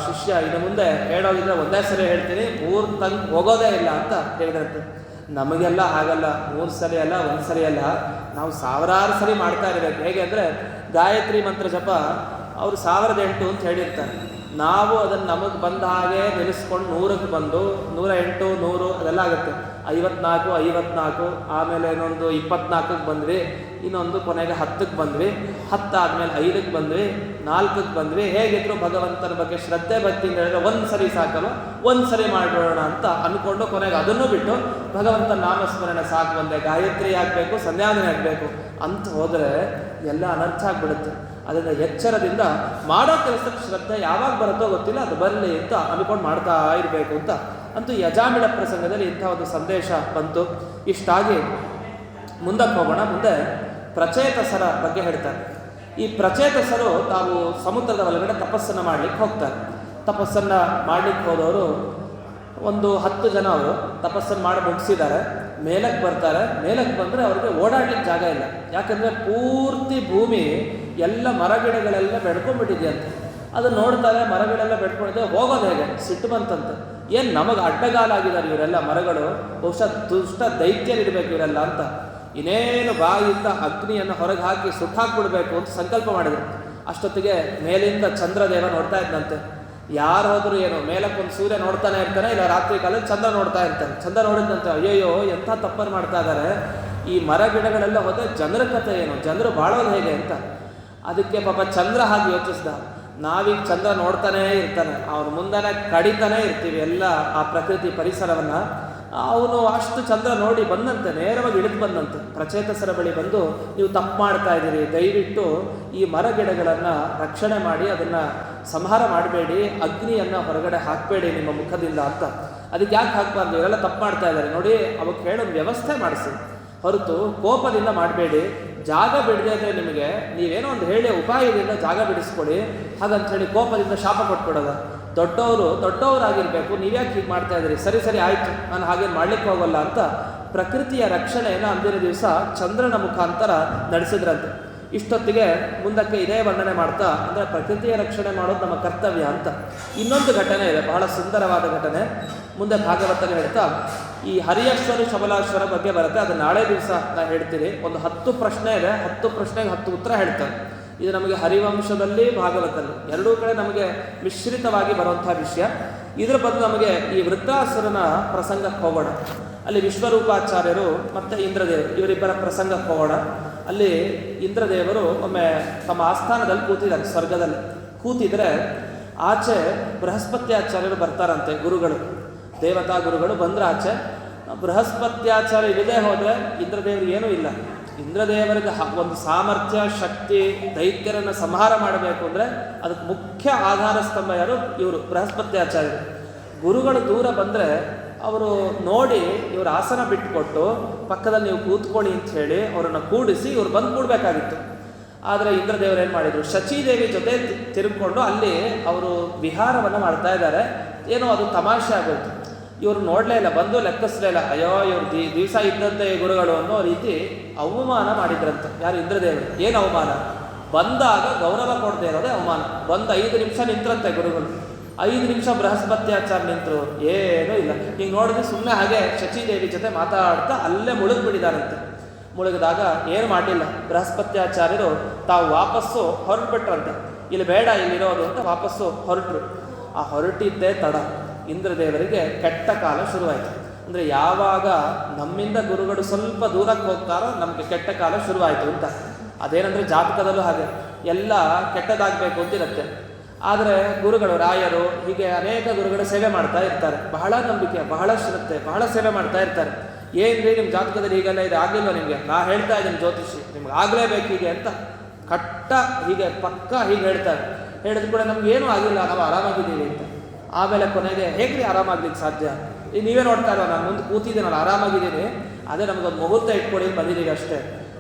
Speaker 1: ಶಿಷ್ಯ. ಇನ್ನು ಮುಂದೆ ಹೇಳೋದಿದ್ರೆ ಒಂದೇ ಸರಿ ಹೇಳ್ತೀನಿ, 3 ತನಕ ಹೋಗೋದೇ ಇಲ್ಲ ಅಂತ ಹೇಳಿದ್ರಂತೆ. ನಮಗೆಲ್ಲ ಹಾಗಲ್ಲ, 3 ಸಲ ಅಲ್ಲ, 1 ಸರಿ ಅಲ್ಲ, ನಾವು 1000 ಸರಿ ಮಾಡ್ತಾ ಇರಬೇಕು. ಹೇಗೆ ಅಂದರೆ ಗಾಯತ್ರಿ ಮಂತ್ರ ಜಪ ಅವರು 1008 ಅಂತ ಹೇಳಿರ್ತಾರೆ. ನಾವು ಅದನ್ನು ನಮಗೆ ಬಂದ ಹಾಗೆ ನಿಲ್ಲಿಸ್ಕೊಂಡು 100ಕ್ಕೆ ಬಂದು 108 100 ಅದೆಲ್ಲ ಆಗುತ್ತೆ. 54 54, ಆಮೇಲೆ ಇನ್ನೊಂದು 24ಕ್ಕೆ ಬಂದ್ವಿ, ಇನ್ನೊಂದು ಕೊನೆಗೆ 10ಕ್ಕೆ ಬಂದ್ವಿ, 10 ಆದಮೇಲೆ 5ಕ್ಕೆ ಬಂದ್ವಿ, 4ಕ್ಕೆ ಬಂದ್ವಿ. ಹೇಗಿದ್ರು ಭಗವಂತನ ಬಗ್ಗೆ ಶ್ರದ್ಧೆ ಭಕ್ತಿಯಿಂದ ಹೇಳಿದ್ರೆ 1 ಸರಿ ಸಾಕಲ್ಲ, 1 ಸರಿ ಮಾಡೋಣ ಅಂತ ಅಂದ್ಕೊಂಡು ಕೊನೆಗೆ ಅದನ್ನು ಬಿಟ್ಟು ಭಗವಂತನ ನಾಮಸ್ಮರಣೆ ಸಾಕು, ಒಂದೇ ಗಾಯತ್ರಿ ಆಗಬೇಕು, ಸಂಧ್ಯಾವಂದನೆ ಆಗಬೇಕು ಅಂತ ಹೋದರೆ ಎಲ್ಲ ಅನರ್ಥ ಆಗಿಬಿಡುತ್ತೆ. ಅದರಿಂದ ಎಚ್ಚರದಿಂದ ಮಾಡೋ ಕೆಲಸಕ್ಕೆ ಶ್ರದ್ಧೆ ಯಾವಾಗ ಬರುತ್ತೋ ಗೊತ್ತಿಲ್ಲ, ಅದು ಬರಲಿ ಅಂತ ಅಂದ್ಕೊಂಡು ಮಾಡ್ತಾ ಇರಬೇಕು ಅಂತ. ಅಂತೂ ಯಜಾಮಿಳ ಪ್ರಸಂಗದಲ್ಲಿ ಇಂಥ ಒಂದು ಸಂದೇಶ ಬಂತು. ಇಷ್ಟಾಗಿ ಮುಂದಕ್ಕೆ ಹೋಗೋಣ. ಮುಂದೆ ಪ್ರಚೇತಸರ ಬಗ್ಗೆ ಹೇಳ್ತಾರೆ. ಈ ಪ್ರಚೇತಸರು ತಾವು ಸಮುದ್ರದ ಒಳಗಡೆ ತಪಸ್ಸನ್ನು ಮಾಡಲಿಕ್ಕೆ ಹೋಗ್ತಾರೆ. ತಪಸ್ಸನ್ನು ಮಾಡಲಿಕ್ಕೆ ಹೋದವರು ಒಂದು 10 ಜನ ಅವರು ತಪಸ್ಸನ್ನು ಮಾಡಿ ಮುಗಿಸಿದ್ದಾರೆ. ಮೇಲಕ್ಕೆ ಬರ್ತಾರೆ. ಮೇಲಕ್ಕೆ ಬಂದರೆ ಅವ್ರಿಗೆ ಓಡಾಡ್ಲಿಕ್ಕೆ ಜಾಗ ಇಲ್ಲ. ಯಾಕಂದರೆ ಪೂರ್ತಿ ಭೂಮಿ ಎಲ್ಲ ಮರಗಿಡಗಳೆಲ್ಲ ಬೆಳ್ಕೊಂಡ್ಬಿಟ್ಟಿದೆಯಂತೆ. ಅದನ್ನು ನೋಡ್ತಾರೆ, ಮರಗಳೆಲ್ಲ ಬೆಳ್ಕೊಂಡಿದೆ, ಹೋಗೋದು ಹೇಗೆ? ಸಿಟ್ಟು ಬಂತಂತೆ. ಏನು ನಮಗೆ ಅಡ್ಡಗಾಲಾಗಿದ್ದಾರೆ ಇವರೆಲ್ಲ ಮರಗಳು, ಬಹುಶಃ ದುಷ್ಟ ದೈತ್ಯರಿರಬೇಕು ಇವರೆಲ್ಲ ಅಂತ. ಇನ್ನೇನು ಬಾಯಿಂದ ಅಗ್ನಿಯನ್ನು ಹೊರಗೆ ಹಾಕಿ ಸುಟ್ಟಾಕ್ಬಿಡ್ಬೇಕು ಅಂತ ಸಂಕಲ್ಪ ಮಾಡಿದ್ರು. ಅಷ್ಟೊತ್ತಿಗೆ ಮೇಲಿಂದ ಚಂದ್ರದೇವ ನೋಡ್ತಾ ಇದ್ದಂತೆ. ಯಾರು ಹೋದ್ರು ಏನು, ಮೇಲಕ್ಕೊಂದು ಸೂರ್ಯ ನೋಡ್ತಾನೆ ಇರ್ತಾನೆ, ಇಲ್ಲ ರಾತ್ರಿ ಕಾಲದಲ್ಲಿ ಚಂದ್ರ ನೋಡ್ತಾ ಇರ್ತಾನೆ. ಚಂದ್ರ ನೋಡಿದಂತೆ ಅಯ್ಯಯ್ಯೋ ಎಂಥ ತಪ್ಪನ್ನು ಮಾಡ್ತಾ ಇದ್ದಾರೆ, ಈ ಮರ ಗಿಡಗಳೆಲ್ಲ ಹೋದರೆ ಜನರ ಕಥೆ ಏನು, ಜನರು ಬಾಳೋದು ಹೇಗೆ ಅಂತ. ಅದಕ್ಕೆ ಪಾಪ ಚಂದ್ರ ಹಾಗೆ ಯೋಚಿಸ್ದ. ನಾವೀಗ ಚಂದ್ರ ನೋಡ್ತಾನೇ ಇರ್ತಾನೆ, ಅವನು ಮುಂದೆನೇ ಕಡಿತಾನೇ ಇರ್ತೀವಿ ಎಲ್ಲ ಆ ಪ್ರಕೃತಿ ಪರಿಸರವನ್ನು. ಅವನು ಅಷ್ಟು ಚಂದ್ರ ನೋಡಿ ಬಂದಂತೆ, ನೇರವಾಗಿ ಇಳಿದು ಬಂದಂತೆ ಪ್ರಚೇತಸರ ಬಳಿ ಬಂದು, ನೀವು ತಪ್ಪು ಮಾಡ್ತಾ ಇದ್ದೀರಿ, ದಯವಿಟ್ಟು ಈ ಮರ ಗಿಡಗಳನ್ನು ರಕ್ಷಣೆ ಮಾಡಿ ಅದನ್ನು ಸಂಹಾರ ಮಾಡಬೇಡಿ, ಅಗ್ನಿಯನ್ನು ಹೊರಗಡೆ ಹಾಕಬೇಡಿ ನಿಮ್ಮ ಮುಖದಿಂದ ಅಂತ. ಅದಕ್ಕೆ ಯಾಕೆ ಹಾಕಬಾರ್ದು, ಇವರೆಲ್ಲ ತಪ್ಪು ಮಾಡ್ತಾ ಇದ್ದಾರೆ ನೋಡಿ, ಅವಕ್ಕೆ ಹೇಳೋದು ವ್ಯವಸ್ಥೆ ಮಾಡಿಸಿ, ಹೊರತು ಕೋಪದಿಂದ ಮಾಡಬೇಡಿ. ಜಾಗ ಬಿಡದೆ ಅಂದರೆ ನಿಮಗೆ ನೀವೇನೋ ಒಂದು ಹೇಳಿ ಉಪಾಯದಿಂದ ಜಾಗ ಬಿಡಿಸ್ಕೊಡಿ, ಹಾಗಂಥೇಳಿ ಕೋಪದಿಂದ ಶಾಪ ಕೊಟ್ಬಿಡೋದ. ದೊಡ್ಡವರಾಗಿರಬೇಕು, ನೀವ್ಯಾಕೆ ಹೀಗೆ ಮಾಡ್ತಾ ಇದ್ದೀರಿ, ಸರಿ ಸರಿ ಆಯಿತು ನಾನು ಹಾಗೇನು ಮಾಡಲಿಕ್ಕೆ ಹೋಗಲ್ಲ ಅಂತ ಪ್ರಕೃತಿಯ ರಕ್ಷಣೆಯನ್ನು ಅಂದಿನ ದಿವಸ ಚಂದ್ರನ ಮುಖಾಂತರ ನಡೆಸಿದ್ರಂತೆ. ಇಷ್ಟೊತ್ತಿಗೆ ಮುಂದಕ್ಕೆ ಇದೇ ವರ್ಣನೆ ಮಾಡ್ತಾ, ಅಂದರೆ ಪ್ರಕೃತಿಯ ರಕ್ಷಣೆ ಮಾಡೋದು ನಮ್ಮ ಕರ್ತವ್ಯ ಅಂತ. ಇನ್ನೊಂದು ಘಟನೆ ಇದೆ, ಬಹಳ ಸುಂದರವಾದ ಘಟನೆ. ಮುಂದೆ ಭಾಗವತಲ್ಲಿ ಹೇಳ್ತಾ ಈ ಹರಿಯಶ್ವರ ಶಬಲಾಶ್ವರ ಬಗ್ಗೆ ಬರುತ್ತೆ. ಅದು ನಾಳೆ ದಿವಸ ನಾನು ಹೇಳ್ತೀನಿ. ಒಂದು 10 ಪ್ರಶ್ನೆ ಇದೆ, 10 ಪ್ರಶ್ನೆಗೆ 10 ಉತ್ತರ ಹೇಳ್ತಾರೆ. ಇದು ನಮಗೆ ಹರಿವಂಶದಲ್ಲಿ ಭಾಗವತಲ್ಲಿ ಎರಡೂ ಕಡೆ ನಮಗೆ ಮಿಶ್ರಿತವಾಗಿ ಬರುವಂಥ ವಿಷಯ. ಇದರ ಬದಲು ನಮಗೆ ಈ ವೃತ್ತಾಸುರನ ಪ್ರಸಂಗಕ್ಕೆ ಹೋಗೋಣ. ಅಲ್ಲಿ ವಿಶ್ವರೂಪಾಚಾರ್ಯರು ಮತ್ತು ಇಂದ್ರದೇವರು ಇವರಿಬ್ಬರ ಪ್ರಸಂಗಕ್ಕೆ ಹೋಗೋಣ. ಅಲ್ಲಿ ಇಂದ್ರದೇವರು ಒಮ್ಮೆ ತಮ್ಮ ಆಸ್ಥಾನದಲ್ಲಿ ಕೂತಿದ್ದಾರೆ, ಸ್ವರ್ಗದಲ್ಲಿ ಕೂತಿದ್ರೆ ಆಚೆ ಬೃಹಸ್ಪತ್ಯಾಚಾರ್ಯರು ಬರ್ತಾರಂತೆ. ಗುರುಗಳು, ದೇವತಾ ಗುರುಗಳು ಬಂದ್ರೆ ಆಚೆ. ಬೃಹಸ್ಪತ್ಯಾಚಾರ್ಯ ಇಲ್ಲದೆ ಹೋದರೆ ಇಂದ್ರದೇವರಿಗೆ ಏನೂ ಇಲ್ಲ. ಇಂದ್ರದೇವರಿಗೆ ಒಂದು ಸಾಮರ್ಥ್ಯ, ಶಕ್ತಿ, ದೈತ್ಯರನ್ನು ಸಂಹಾರ ಮಾಡಬೇಕು ಅಂದರೆ ಅದಕ್ಕೆ ಮುಖ್ಯ ಆಧಾರ ಸ್ತಂಭ ಯಾರು? ಇವರು ಬೃಹಸ್ಪತ್ಯಾಚಾರ್ಯರು. ಗುರುಗಳು ದೂರ ಬಂದರೆ ಅವರು ನೋಡಿ ಇವರು ಆಸನ ಬಿಟ್ಟುಕೊಟ್ಟು ಪಕ್ಕದಲ್ಲಿ ನೀವು ಕೂತ್ಕೊಳ್ಳಿ ಅಂತ ಹೇಳಿ ಅವರನ್ನು ಕೂಡಿಸಿ ಇವರು ಬಂದು ಕೂಡಬೇಕಾಗಿತ್ತು. ಆದರೆ ಇಂದ್ರದೇವರು ಏನು ಮಾಡಿದರು, ಶಚೀದೇವಿ ಜೊತೆ ತಿರುಗಿಕೊಂಡು ಅಲ್ಲಿ ಅವರು ವಿಹಾರವನ್ನು ಮಾಡ್ತಾ ಇದ್ದಾರೆ. ಏನೋ ಅದು ತಮಾಷೆ ಆಗೋಯ್ತು. ಇವರು ನೋಡಲೇ ಇಲ್ಲ, ಬಂದು ಲೆಕ್ಕಿಸಲೇ ಇಲ್ಲ. ಅಯ್ಯೋ ಇವ್ರು ದಿವಸ ಇದ್ದಂತೆ ಗುರುಗಳು ಅನ್ನೋ ರೀತಿ ಅವಮಾನ ಮಾಡಿದ್ರಂತೆ. ಯಾರು? ಇಂದ್ರದೇವರು. ಏನು ಅವಮಾನ? ಬಂದಾಗ ಗೌರವ ಕೊಡದೆ ಇರೋದೇ ಅವಮಾನ. ಬಂದು 5 ನಿಮಿಷ ನಿಂತರಂತೆ ಗುರುಗಳು. 5 ನಿಮಿಷ ಬೃಹಸ್ಪತ್ಯಾಚಾರ್ಯ ನಿಂತರು, ಏನೂ ಇಲ್ಲ. ಈಗ ನೋಡಿದ್ರೆ ಸುಮ್ಮನೆ ಹಾಗೆ ಶಚೀದೇವಿ ಜೊತೆ ಮಾತಾಡ್ತಾ ಅಲ್ಲೇ ಮುಳುಗಿಬಿಟ್ಟಿದ್ದಾರಂತೆ. ಮುಳುಗಿದಾಗ ಏನು ಮಾಡಲಿಲ್ಲ ಬೃಹಸ್ಪತ್ಯಾಚಾರ್ಯರು. ತಾವು ವಾಪಸ್ಸು ಹೊರಟ್ಬಿಟ್ರಂತೆ. ಇಲ್ಲಿ ಬೇಡ ಇಲ್ಲಿರೋದು ಅಂತ ವಾಪಸ್ಸು ಹೊರಟರು. ಆ ಹೊರಟಿದ್ದೇ ತಡ ಇಂದ್ರದೇವರಿಗೆ ಕೆಟ್ಟ ಕಾಲ ಶುರುವಾಯಿತು. ಅಂದರೆ ಯಾವಾಗ ನಮ್ಮಿಂದ ಗುರುಗಳು ಸ್ವಲ್ಪ ದೂರಕ್ಕೆ ಹೋಗ್ತಾರೋ ನಮಗೆ ಕೆಟ್ಟ ಕಾಲ ಶುರುವಾಯಿತು ಅಂತ. ಅದೇನಂದರೆ ಜಾತಕದಲ್ಲೂ ಹಾಗೆ ಎಲ್ಲ ಕೆಟ್ಟದಾಗಬೇಕು ಅಂತಿರುತ್ತೆ. ಆದರೆ ಗುರುಗಳು, ರಾಯರು, ಹೀಗೆ ಅನೇಕ ಗುರುಗಳು ಸೇವೆ ಮಾಡ್ತಾ ಇರ್ತಾರೆ. ಬಹಳ ನಂಬಿಕೆ, ಬಹಳ ಶ್ರದ್ಧೆ, ಬಹಳ ಸೇವೆ ಮಾಡ್ತಾ ಇರ್ತಾರೆ. ಏನ್ರಿ ನಿಮ್ಮ ಜಾತಕದಲ್ಲಿ ಹೀಗೆಲ್ಲ ಇದೆ, ಆಗಲಿಲ್ಲ ನಿಮಗೆ, ನಾ ಹೇಳ್ತಾ ಇದ್ದೀನಿ ಜ್ಯೋತಿಷಿ, ನಿಮ್ಗೆ ಆಗಲೇಬೇಕು ಹೀಗೆ ಅಂತ ಕಟ್ಟ ಹೀಗೆ ಪಕ್ಕ ಹೀಗೆ ಹೇಳ್ತಾರೆ. ಹೇಳಿದ ಕೂಡ ನಮ್ಗೇನೂ ಆಗಿಲ್ಲ, ನಾವು ಆರಾಮಾಗಿದ್ದೀವಿ ಅಂತ. ಆಮೇಲೆ ಕೊನೆಗೆ ಹೇಗ್ರಿ ಆರಾಮಾಗ್ಲಿಕ್ಕೆ ಸಾಧ್ಯ? ಈಗ ನೀವೇ ನೋಡ್ತಾ ಇರೋ, ನಾನು ಮುಂದೆ ಕೂತಿದ್ದೀನಲ್ಲ, ಆರಾಮಾಗಿದ್ದೀನಿ, ಅದೇ ನಮಗೊಂದು ಮುಹೂರ್ತ ಇಟ್ಕೊಡಿ ಬಂದಿದ್ದೀವಿ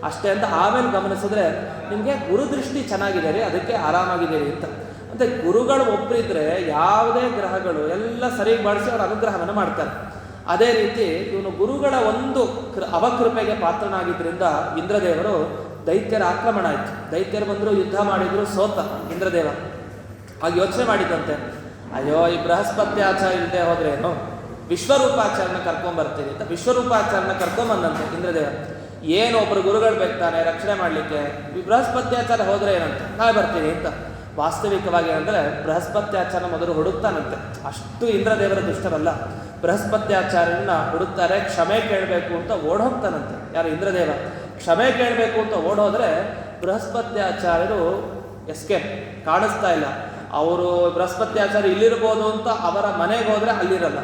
Speaker 1: ಅಷ್ಟೇ ಅಂತ ಆಮೇಲೆ ಗಮನಿಸಿದ್ರೆ ನಿಮಗೆ ಗುರುದೃಷ್ಟಿ ಚೆನ್ನಾಗಿದೆ ರೀ, ಅದಕ್ಕೆ ಆರಾಮಾಗಿದ್ದೀರಿ ಅಂತ. ಮತ್ತು ಗುರುಗಳು ಒಬ್ಬರಿದ್ದರೆ ಯಾವುದೇ ಗ್ರಹಗಳು ಎಲ್ಲ ಸರಿಯಾಗಿ ಮಾಡಿಸಿ ಅವರ ಅನುಗ್ರಹವನ್ನು ಮಾಡ್ತಾರೆ. ಅದೇ ರೀತಿ ಇವನು ಗುರುಗಳ ಒಂದು ಅವಕೃಪೆಗೆ ಪಾತ್ರನಾಗಿದ್ದರಿಂದ ಇಂದ್ರದೇವರು ದೈತ್ಯರ ಆಕ್ರಮಣ ಆಯಿತು. ದೈತ್ಯರು ಬಂದರು, ಯುದ್ಧ ಮಾಡಿದ್ರು, ಸೋತ ಇಂದ್ರದೇವ. ಆಗ ಯೋಚನೆ ಮಾಡಿದ್ದಂತೆ, ಅಯ್ಯೋ ಈ ಬೃಹಸ್ಪತ್ಯಾಚಾರ ಇಲ್ಲದೆ ಹೋದ್ರೇನು, ವಿಶ್ವರೂಪಾಚಾರನ ಕರ್ಕೊಂಬರ್ತೀನಿ ಅಂತ ವಿಶ್ವರೂಪಾಚಾರನ ಕರ್ಕೊಂಬಂದಂತೆ ಇಂದ್ರದೇವ. ಏನು ಒಬ್ಬರು ಗುರುಗಳು ಬೇಕಾನೆ ರಕ್ಷಣೆ ಮಾಡಲಿಕ್ಕೆ, ಈ ಬೃಹಸ್ಪತ್ಯಾಚಾರ ಹೋದರೆ ಏನಂತ, ನಾಳೆ ಬರ್ತೀನಿ ಅಂತ. ವಾಸ್ತವಿಕವಾಗಿ ಏನಂದರೆ ಬೃಹಸ್ಪತ್ಯಾಚಾರ ಮೊದಲು ಹುಡುಕ್ತಾನಂತೆ. ಅಷ್ಟು ಇಂದ್ರದೇವರ ದುಷ್ಟರಲ್ಲ. ಬೃಹಸ್ಪತ್ಯಾಚಾರ್ಯನ ಹುಡುಕ್ತಾರೆ, ಕ್ಷಮೆ ಕೇಳಬೇಕು ಅಂತ ಓಡೋಗ್ತಾನಂತೆ. ಯಾರು? ಇಂದ್ರದೇವ. ಕ್ಷಮೆ ಕೇಳಬೇಕು ಅಂತ ಓಡೋದ್ರೆ ಬೃಹಸ್ಪತ್ಯಾಚಾರ್ಯರು ಎಸ್ಕೇಪ್, ಕಾಣಿಸ್ತಾ ಇಲ್ಲ. ಅವರು ಬೃಹಸ್ಪತ್ಯಾಚಾರ್ಯ ಇಲ್ಲಿರ್ಬೋದು ಅಂತ ಅವರ ಮನೆಗೆ ಹೋದರೆ ಅಲ್ಲಿರಲ್ಲ.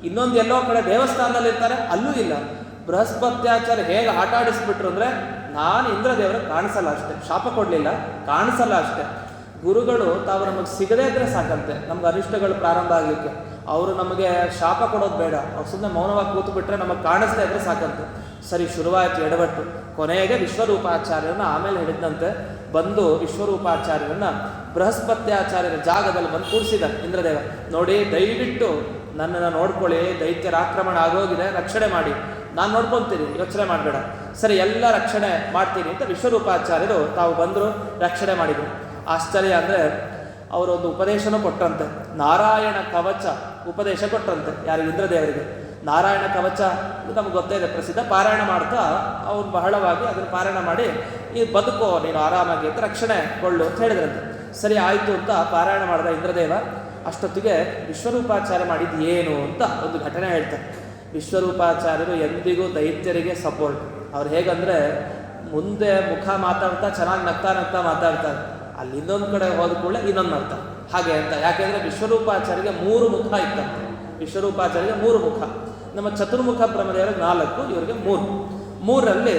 Speaker 1: ಇನ್ನೊಂದು ಎಲ್ಲೋ ಕಡೆ ದೇವಸ್ಥಾನದಲ್ಲಿ ಇರ್ತಾರೆ, ಅಲ್ಲೂ ಇಲ್ಲ. ಬೃಹಸ್ಪತ್ಯಾಚಾರ್ಯ ಹೇಗೆ ಆಟ ಆಡಿಸ್ಬಿಟ್ರು ಅಂದರೆ, ನಾನು ಇಂದ್ರದೇವರಿಗೆ ಕಾಣಿಸಲ್ಲ ಅಷ್ಟೇ, ಶಾಪ ಕೊಡಲಿಲ್ಲ, ಕಾಣಿಸಲ್ಲ ಅಷ್ಟೇ. ಗುರುಗಳು ತಾವು ನಮಗೆ ಸಿಗದೇ ಇದ್ರೆ ಸಾಕಂತೆ ನಮ್ಗೆ ಅನಿಷ್ಟಗಳು ಪ್ರಾರಂಭ ಆಗಲಿಕ್ಕೆ. ಅವರು ನಮಗೆ ಶಾಪ ಕೊಡೋದು ಬೇಡ, ಅವ್ರು ಸುಮ್ಮನೆ ಮೌನವಾಗಿ ಕೂತು ಬಿಟ್ಟರೆ ನಮಗೆ ಕಾಣಿಸ್ತಾ ಇದ್ರೆ ಸಾಕಂತೆ. ಸರಿ, ಶುರುವಾಯಿತು ಎಡವಟ್ಟು. ಕೊನೆಗೆ ವಿಶ್ವರೂಪಾಚಾರ್ಯರನ್ನ ಆಮೇಲೆ ಹಿಡಿದಂತೆ ಬಂದು ವಿಶ್ವರೂಪಾಚಾರ್ಯರನ್ನ ಬೃಹಸ್ಪತ್ಯಾಚಾರ್ಯರ ಜಾಗದಲ್ಲಿ ಬಂದು ಕೂರಿಸಿದ ಇಂದ್ರದೇವ. ನೋಡಿ, ದಯವಿಟ್ಟು ನನ್ನನ್ನು ನೋಡ್ಕೊಳ್ಳಿ, ದೈತ್ಯರ ಆಕ್ರಮಣ ಆಗೋಗಿದೆ, ರಕ್ಷಣೆ ಮಾಡಿ, ನಾನು ನೋಡ್ಕೊತೀನಿ, ಯೋಚನೆ ಮಾಡಬೇಡ. ಸರಿ, ಎಲ್ಲ ರಕ್ಷಣೆ ಮಾಡ್ತೀನಿ ಅಂತ ವಿಶ್ವರೂಪಾಚಾರ್ಯರು ತಾವು ಬಂದರು, ರಕ್ಷಣೆ ಮಾಡಿದರು. ಆಶ್ಚರ್ಯ ಅಂದರೆ ಅವರೊಂದು ಉಪದೇಶನೂ ಕೊಟ್ಟರಂತೆ. ನಾರಾಯಣ ಕವಚ ಉಪದೇಶ ಕೊಟ್ಟರಂತೆ. ಯಾರು? ಇಂದ್ರದೇವರಿಗೆ. ನಾರಾಯಣ ಕವಚ ನಮ್ಗೆ ಗೊತ್ತೇ ಇದೆ, ಪ್ರಸಿದ್ಧ. ಪಾರಾಯಣ ಮಾಡ್ತಾ ಅವ್ರು ಬಹಳವಾಗಿ ಅದನ್ನು ಪಾರಾಯಣ ಮಾಡಿ, ಈ ಬದುಕೋ ನೀನು ಆರಾಮಾಗಿ ಅಂತ ರಕ್ಷಣೆ ಕೊಳ್ಳು ಅಂತ ಹೇಳಿದ್ರಂತೆ. ಸರಿ ಆಯಿತು ಅಂತ ಪಾರಾಯಣ ಮಾಡಿದ ಇಂದ್ರದೇವ. ಅಷ್ಟೊತ್ತಿಗೆ ವಿಶ್ವರೂಪಾಚಾರ್ಯ ಮಾಡಿದ್ದು ಏನು ಅಂತ ಒಂದು ಘಟನೆ ಹೇಳ್ತಾರೆ. ವಿಶ್ವರೂಪಾಚಾರ್ಯರು ಎಂದಿಗೂ ದೈತ್ಯರಿಗೆ ಸಪೋರ್ಟ್. ಅವ್ರು ಹೇಗಂದರೆ ಮುಂದೆ ಮುಖ ಮಾತಾಡ್ತಾ ಚೆನ್ನಾಗಿ ನಗ್ತಾ ಮಾತಾಡ್ತಾರೆ, ಅಲ್ಲಿ ಇನ್ನೊಂದು ಕಡೆ ಹೋದ ಕೂಡಲೇ ಇನ್ನೊಂದು ಅರ್ಥ ಹಾಗೆ ಅಂತ. ಯಾಕೆಂದರೆ ವಿಶ್ವರೂಪಾಚಾರ್ಯಗೆ 3 ಮುಖ ಇತ್ತಂತೆ. ವಿಶ್ವರೂಪಾಚಾರ್ಯಗೆ 3 ಮುಖ. ನಮ್ಮ ಚತುರ್ಮುಖ ಬ್ರಹ್ಮದೇವರಿಗೆ 4, ಇವರಿಗೆ 3. 3ರಲ್ಲಿ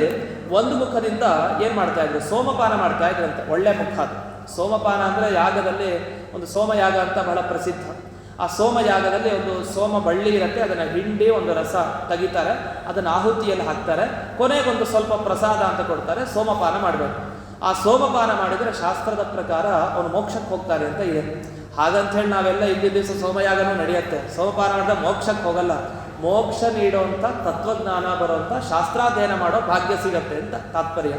Speaker 1: ಒಂದು ಮುಖದಿಂದ ಏನು ಮಾಡ್ತಾಯಿದ್ರು? ಸೋಮಪಾನ ಮಾಡ್ತಾ ಇದ್ರಂತೆ. ಒಳ್ಳೆ ಮುಖ ಅದು. ಸೋಮಪಾನ ಅಂದರೆ ಯಾಗದಲ್ಲಿ ಒಂದು ಸೋಮಯಾಗ ಅಂತ ಬಹಳ ಪ್ರಸಿದ್ಧ. ಆ ಸೋಮಯಾಗದಲ್ಲಿ ಒಂದು ಸೋಮ ಬಳ್ಳಿ ಇರುತ್ತೆ, ಅದನ್ನು ಹಿಂಡಿ ಒಂದು ರಸ ತೆಗಿತಾರೆ, ಅದನ್ನು ಆಹುತಿಯಲ್ಲಿ ಹಾಕ್ತಾರೆ, ಕೊನೆಗೊಂದು ಸ್ವಲ್ಪ ಪ್ರಸಾದ ಅಂತ ಕೊಡ್ತಾರೆ. ಸೋಮಪಾನ ಮಾಡಬೇಕು. ಆ ಸೋಮಪಾನ ಮಾಡಿದರೆ ಶಾಸ್ತ್ರದ ಪ್ರಕಾರ ಅವನು ಮೋಕ್ಷಕ್ಕೆ ಹೋಗ್ತಾರೆ ಅಂತ ಇದೆ. ಹಾಗಂಥೇಳಿ ನಾವೆಲ್ಲ ಇಂದಿನ ದಿವಸ ಸೋಮಯಾಗನೂ ನಡೆಯುತ್ತೆ. ಸೋಮಪಾನ ಮಾಡಿದ್ರೆ ಮೋಕ್ಷಕ್ಕೆ ಹೋಗಲ್ಲ, ಮೋಕ್ಷ ನೀಡುವಂಥ ತತ್ವಜ್ಞಾನ ಬರುವಂಥ ಶಾಸ್ತ್ರಾಧ್ಯಯನ ಮಾಡೋ ಭಾಗ್ಯ ಸಿಗತ್ತೆ ಅಂತ ತಾತ್ಪರ್ಯ.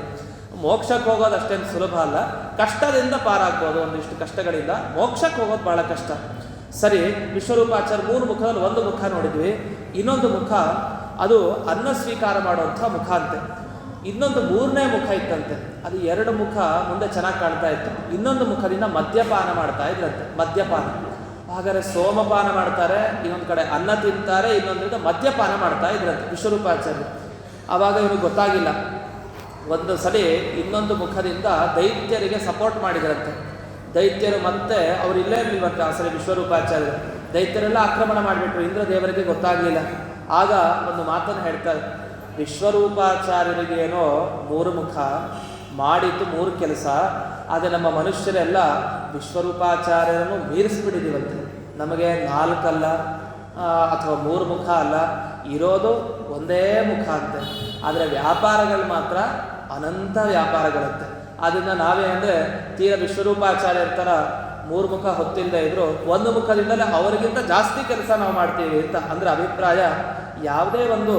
Speaker 1: ಮೋಕ್ಷಕ್ಕೆ ಹೋಗೋದು ಅಷ್ಟೇನು ಸುಲಭ ಅಲ್ಲ, ಕಷ್ಟದಿಂದ ಪಾರಾಗ್ಬೋದು. ಒಂದಿಷ್ಟು ಕಷ್ಟಗಳಿಂದ ಮೋಕ್ಷಕ್ಕೆ ಹೋಗೋದು ಭಾಳ ಕಷ್ಟ. ಸರಿ, ವಿಶ್ವರೂಪಾಚಾರ್ಯ 3 ಮುಖದಲ್ಲಿ ಒಂದು ಮುಖ ನೋಡಿದ್ವಿ. ಇನ್ನೊಂದು ಮುಖ ಅದು ಅನ್ನ ಸ್ವೀಕಾರ ಮಾಡುವಂಥ ಮುಖ ಅಂತೆ. ಇನ್ನೊಂದು 3ನೇ ಮುಖ ಇತ್ತಂತೆ. ಅದು 2 ಮುಖ ಮುಂದೆ ಚೆನ್ನಾಗಿ ಕಾಣ್ತಾ ಇತ್ತು. ಇನ್ನೊಂದು ಮುಖದಿಂದ ಮದ್ಯಪಾನ ಮಾಡ್ತಾ ಇದ್ರಂತೆ. ಮದ್ಯಪಾನ. ಹಾಗಾದರೆ ಸೋಮಪಾನ ಮಾಡ್ತಾರೆ, ಇನ್ನೊಂದು ಕಡೆ ಅನ್ನ ತಿಂತಾರೆ, ಇನ್ನೊಂದರಿಂದ ಮದ್ಯಪಾನ ಮಾಡ್ತಾ ಇದ್ರಂತೆ ವಿಶ್ವರೂಪಾಚಾರ್ಯರು. ಆವಾಗ ಇವ್ರಿಗೆ ಗೊತ್ತಾಗಿಲ್ಲ. ಒಂದು ಸಲ ಇನ್ನೊಂದು ಮುಖದಿಂದ ದೈತ್ಯರಿಗೆ ಸಪೋರ್ಟ್ ಮಾಡಿದ್ರಂತೆ. ದೈತ್ಯರು ಮತ್ತೆ ಅವ್ರು ಇಲ್ಲೇ ಇರ್ಲಿಲ್ವಂತೆ. ಆ ಸಲ ವಿಶ್ವರೂಪಾಚಾರ್ಯರು ದೈತ್ಯರೆಲ್ಲ ಆಕ್ರಮಣ ಮಾಡಿಬಿಟ್ರು. ಇಂದ್ರದೇವರಿಗೆ ಗೊತ್ತಾಗಲಿಲ್ಲ. ಆಗ ಒಂದು ಮಾತನ್ನು ಹೇಳ್ತಾರೆ, ವಿಶ್ವರೂಪಾಚಾರ್ಯರಿಗೇನೋ 3 ಮುಖ, ಮಾಡಿದ್ದು 3 ಕೆಲಸ. ಆದರೆ ನಮ್ಮ ಮನುಷ್ಯರೆಲ್ಲ ವಿಶ್ವರೂಪಾಚಾರ್ಯರನ್ನು ಮೀರಿಸ್ಬಿಟ್ಟಿದ್ದೀವಂತೆ. ನಮಗೆ 4 ಅಲ್ಲ ಅಥವಾ 3 ಮುಖ ಅಲ್ಲ, ಇರೋದು ಒಂದೇ ಮುಖ ಅಂತೆ. ಆದರೆ ವ್ಯಾಪಾರಗಳು ಮಾತ್ರ ಅನಂತ ವ್ಯಾಪಾರಗಳಂತೆ. ಅದನ್ನು ನಾವೇ ಅಂದರೆ ತೀರ ವಿಶ್ವರೂಪಾಚಾರ್ಯರ ಥರ 3 ಮುಖ ಹೊತ್ತಿಲ್ಲದೆ ಇದ್ದರೂ 1 ಮುಖದಿಂದಲೇ ಅವರಿಗಿಂತ ಜಾಸ್ತಿ ಕೆಲಸ ನಾವು ಮಾಡ್ತೀವಿ ಅಂತ ಅಂದರೆ ಅಭಿಪ್ರಾಯ. ಯಾವುದೇ ಒಂದು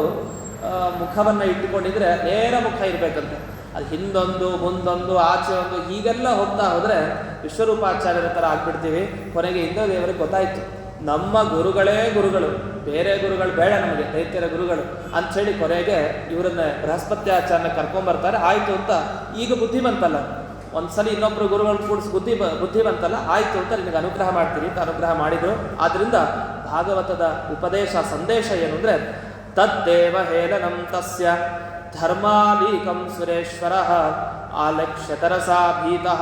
Speaker 1: ಮುಖವನ್ನು ಇಟ್ಟುಕೊಂಡಿದ್ರೆ ನೇರ ಮುಖ ಇರಬೇಕಂತೆ. ಅದು ಹಿಂದೊಂದು ಮುಂದೊಂದು ಆಚೆ ಒಂದು ಹೀಗೆಲ್ಲ ಹೋಗ್ತಾ ಹೋದರೆ ವಿಶ್ವರೂಪಾಚಾರ್ಯರ ಥರ ಆಗ್ಬಿಡ್ತೀವಿ. ಕೊನೆಗೆ ಇಂದ್ರದೇವರಿಗೆ ಗೊತ್ತಾಯಿತು, ನಮ್ಮ ಗುರುಗಳೇ ಗುರುಗಳು, ಬೇರೆ ಗುರುಗಳು ಬೇಡ ನಮಗೆ, ದೈತ್ಯರ ಗುರುಗಳು ಅಂಥೇಳಿ ಕೊನೆಗೆ ಇವರನ್ನ ಬೃಹಸ್ಪತ್ಯಾಚಾರ್ಯನ ಕರ್ಕೊಂಬರ್ತಾರೆ. ಆಯಿತು ಅಂತ ಈಗ ಬುದ್ಧಿ ಬಂತಲ್ಲ, ಒಂದ್ಸಲಿ ಇನ್ನೊಬ್ಬರು ಗುರುಗಳನ್ನ ಕೂಡಿಸಿ ಬುದ್ಧಿ ಬಂತಲ್ಲ, ಆಯಿತು ಅಂತ ನಿನಗೆ ಅನುಗ್ರಹ ಮಾಡ್ತೀನಿ ಅಂತ ಅನುಗ್ರಹ ಮಾಡಿದರು. ಆದ್ದರಿಂದ ಭಾಗವತದ ಉಪದೇಶ ಸಂದೇಶ ಏನು ಅಂದರೆ, ತದ್ದೇವ ಹೇಳನಂ ತಸ್ಯ ಧರ್ಮಾಲೀಕಂ ಸುರೇಶ್ವರ ಆಲಕ್ಷ್ಯತರಸಾ ಭೀತಃ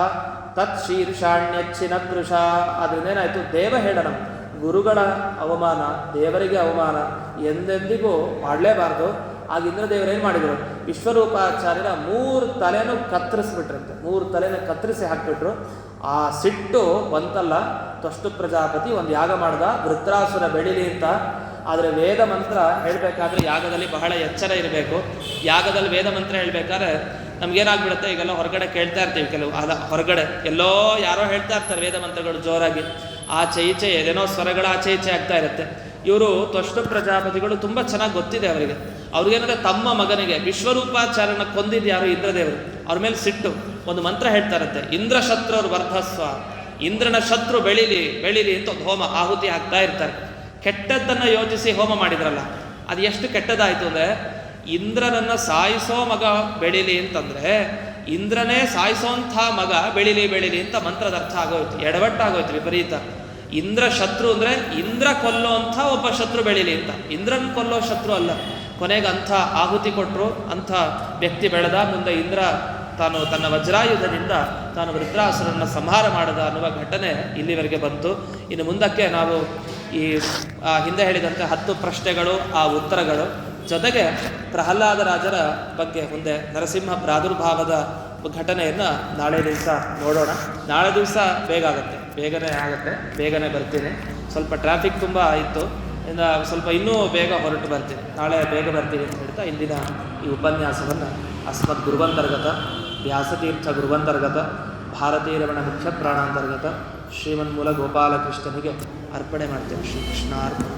Speaker 1: ತತ್ ಶೀರ್ಷಾಣ್ಯಚ್ಚಿನ ಕೃಷ. ಅದರಿಂದ ಏನಾಯಿತು, ದೇವ ಹೇಳನಂ, ಗುರುಗಳ ಅವಮಾನ, ದೇವರಿಗೆ ಅವಮಾನ ಎಂದೆಂದಿಗೂ ಮಾಡಲೇಬಾರ್ದು. ಆಗ ಇಂದ್ರದೇವರೇನು ಮಾಡಿದರು, ವಿಶ್ವರೂಪಾಚಾರ್ಯರ 3 ತಲೆನೂ ಕತ್ತರಿಸ್ಬಿಟ್ರಂತೆ, 3 ತಲೆನ ಕತ್ತರಿಸಿ ಹಾಕ್ಬಿಟ್ರು. ಆ ಸಿಟ್ಟು ಬಂತಲ್ಲ, ತ್ವಷ್ಟು ಪ್ರಜಾಪತಿ ಒಂದು ಯಾಗ ಮಾಡ್ದ, ವೃತ್ರಾಸುರ ಬೆಳಿಲಿ ಅಂತ. ಆದರೆ ವೇದ ಮಂತ್ರ ಹೇಳಬೇಕಾದ್ರೆ ಯಾಗದಲ್ಲಿ ಬಹಳ ಎಚ್ಚರ ಇರಬೇಕು. ಯಾಗದಲ್ಲಿ ವೇದ ಮಂತ್ರ ಹೇಳಬೇಕಾದ್ರೆ ನಮಗೇನಾಗ್ಬಿಡುತ್ತೆ, ಈಗೆಲ್ಲ ಹೊರಗಡೆ ಕೇಳ್ತಾ ಇರ್ತೀವಿ, ಕೆಲವು ಹೊರಗಡೆ ಎಲ್ಲೋ ಯಾರೋ ಹೇಳ್ತಾ ಇರ್ತಾರೆ ವೇದ ಮಂತ್ರಗಳು ಜೋರಾಗಿ, ಆಚೆ ಈಚೆ ಏನೇನೋ ಸ್ವರಗಳ ಆಚೆ ಈಚೆ ಆಗ್ತಾ ಇರುತ್ತೆ. ಇವರು ತ್ವಷ್ಟು ಪ್ರಜಾಪತಿಗಳು ತುಂಬ ಚೆನ್ನಾಗಿ ಗೊತ್ತಿದೆ ಅವರಿಗೆ. ಅವ್ರಿಗೇನಂದರೆ ತಮ್ಮ ಮಗನಿಗೆ ವಿಶ್ವರೂಪಾಚಾರ್ಯನ ಕೊಂದಿದ್ದು ಯಾರು, ಇಂದ್ರದೇವರು. ಅವ್ರ ಮೇಲೆ ಸಿಟ್ಟು, ಒಂದು ಮಂತ್ರ ಹೇಳ್ತಾ ಇರುತ್ತೆ, ಇಂದ್ರ ಶತ್ರುರು ವರ್ಧಸ್ವ, ಇಂದ್ರನ ಶತ್ರು ಬೆಳೀಲಿ ಅಂತ ಒಂದು ಹೋಮ ಆಹುತಿ ಹಾಕ್ತಾ ಇರ್ತಾರೆ. ಕೆಟ್ಟದ್ದನ್ನು ಯೋಚಿಸಿ ಹೋಮ ಮಾಡಿದ್ರಲ್ಲ, ಅದು ಎಷ್ಟು ಕೆಟ್ಟದಾಯಿತು ಅಂದರೆ, ಇಂದ್ರನನ್ನು ಸಾಯಿಸೋ ಮಗ ಬೆಳೀಲಿ ಅಂತಂದರೆ ಇಂದ್ರನೇ ಸಾಯಿಸೋಂಥ ಮಗ ಬೆಳೀಲಿ ಅಂತ ಮಂತ್ರದ ಅರ್ಥ ಆಗೋಯ್ತು, ಎಡವಟ್ಟಾಗೋಯ್ತು, ವಿಪರೀತ. ಇಂದ್ರ ಶತ್ರು ಅಂದರೆ ಇಂದ್ರ ಕೊಲ್ಲೋಂಥ ಒಬ್ಬ ಶತ್ರು ಬೆಳೀಲಿ ಅಂತ, ಇಂದ್ರನ ಕೊಲ್ಲೋ ಶತ್ರು ಅಲ್ಲ. ಕೊನೆಗೆ ಅಂಥ ಆಹುತಿ ಕೊಟ್ಟರು, ಅಂಥ ವ್ಯಕ್ತಿ ಬೆಳೆದ. ಮುಂದೆ ಇಂದ್ರ ತಾನು ತನ್ನ ವಜ್ರಾಯುಧದಿಂದ ತಾನು ವೃತ್ರಾಸುರನ್ನು ಸಂಹಾರ ಮಾಡಿದ ಅನ್ನುವ ಘಟನೆ ಇಲ್ಲಿವರೆಗೆ ಬಂತು. ಇನ್ನು ಮುಂದಕ್ಕೆ ನಾವು ಈ ಹಿಂದೆ ಹೇಳಿದಂತೆ 10 ಪ್ರಶ್ನೆಗಳು, ಆ ಉತ್ತರಗಳು, ಜೊತೆಗೆ ಪ್ರಹ್ಲಾದ ರಾಜರ ಬಗ್ಗೆ ಮುಂದೆ ನರಸಿಂಹ ಪ್ರಾದುರ್ಭಾವದ ಘಟನೆಯನ್ನು ನಾಳೆ ದಿವಸ ನೋಡೋಣ. ನಾಳೆ ದಿವಸ ಬೇಗನೆ ಬರ್ತೀನಿ. ಸ್ವಲ್ಪ ಟ್ರಾಫಿಕ್ ತುಂಬ ಇತ್ತು, ಸ್ವಲ್ಪ ಇನ್ನೂ ಬೇಗ ಹೊರಟು ಬರ್ತೀನಿ. ನಾಳೆ ಬೇಗ ಬರ್ತೀನಿ ಅಂತ ಹೇಳ್ತಾ ಇಂದಿನ ಈ ಉಪನ್ಯಾಸವನ್ನು ಅಸ್ಮದ್ ಗುರುವಂತರ್ಗತ ವ್ಯಾಸತೀರ್ಥ ಗುರುವಂತರ್ಗತ ಭಾರತೀರಮಣ ಮುಖ್ಯ ಪ್ರಾಣಾಂತರ್ಗತ ಶ್ರೀಮನ್ಮೂಲ ಗೋಪಾಲಕೃಷ್ಣನಿಗೆ ಅರ್ಪಣೆ ಮಾಡ್ತೇವೆ. ಶ್ರೀಕೃಷ್ಣಾರ್ಪಣ.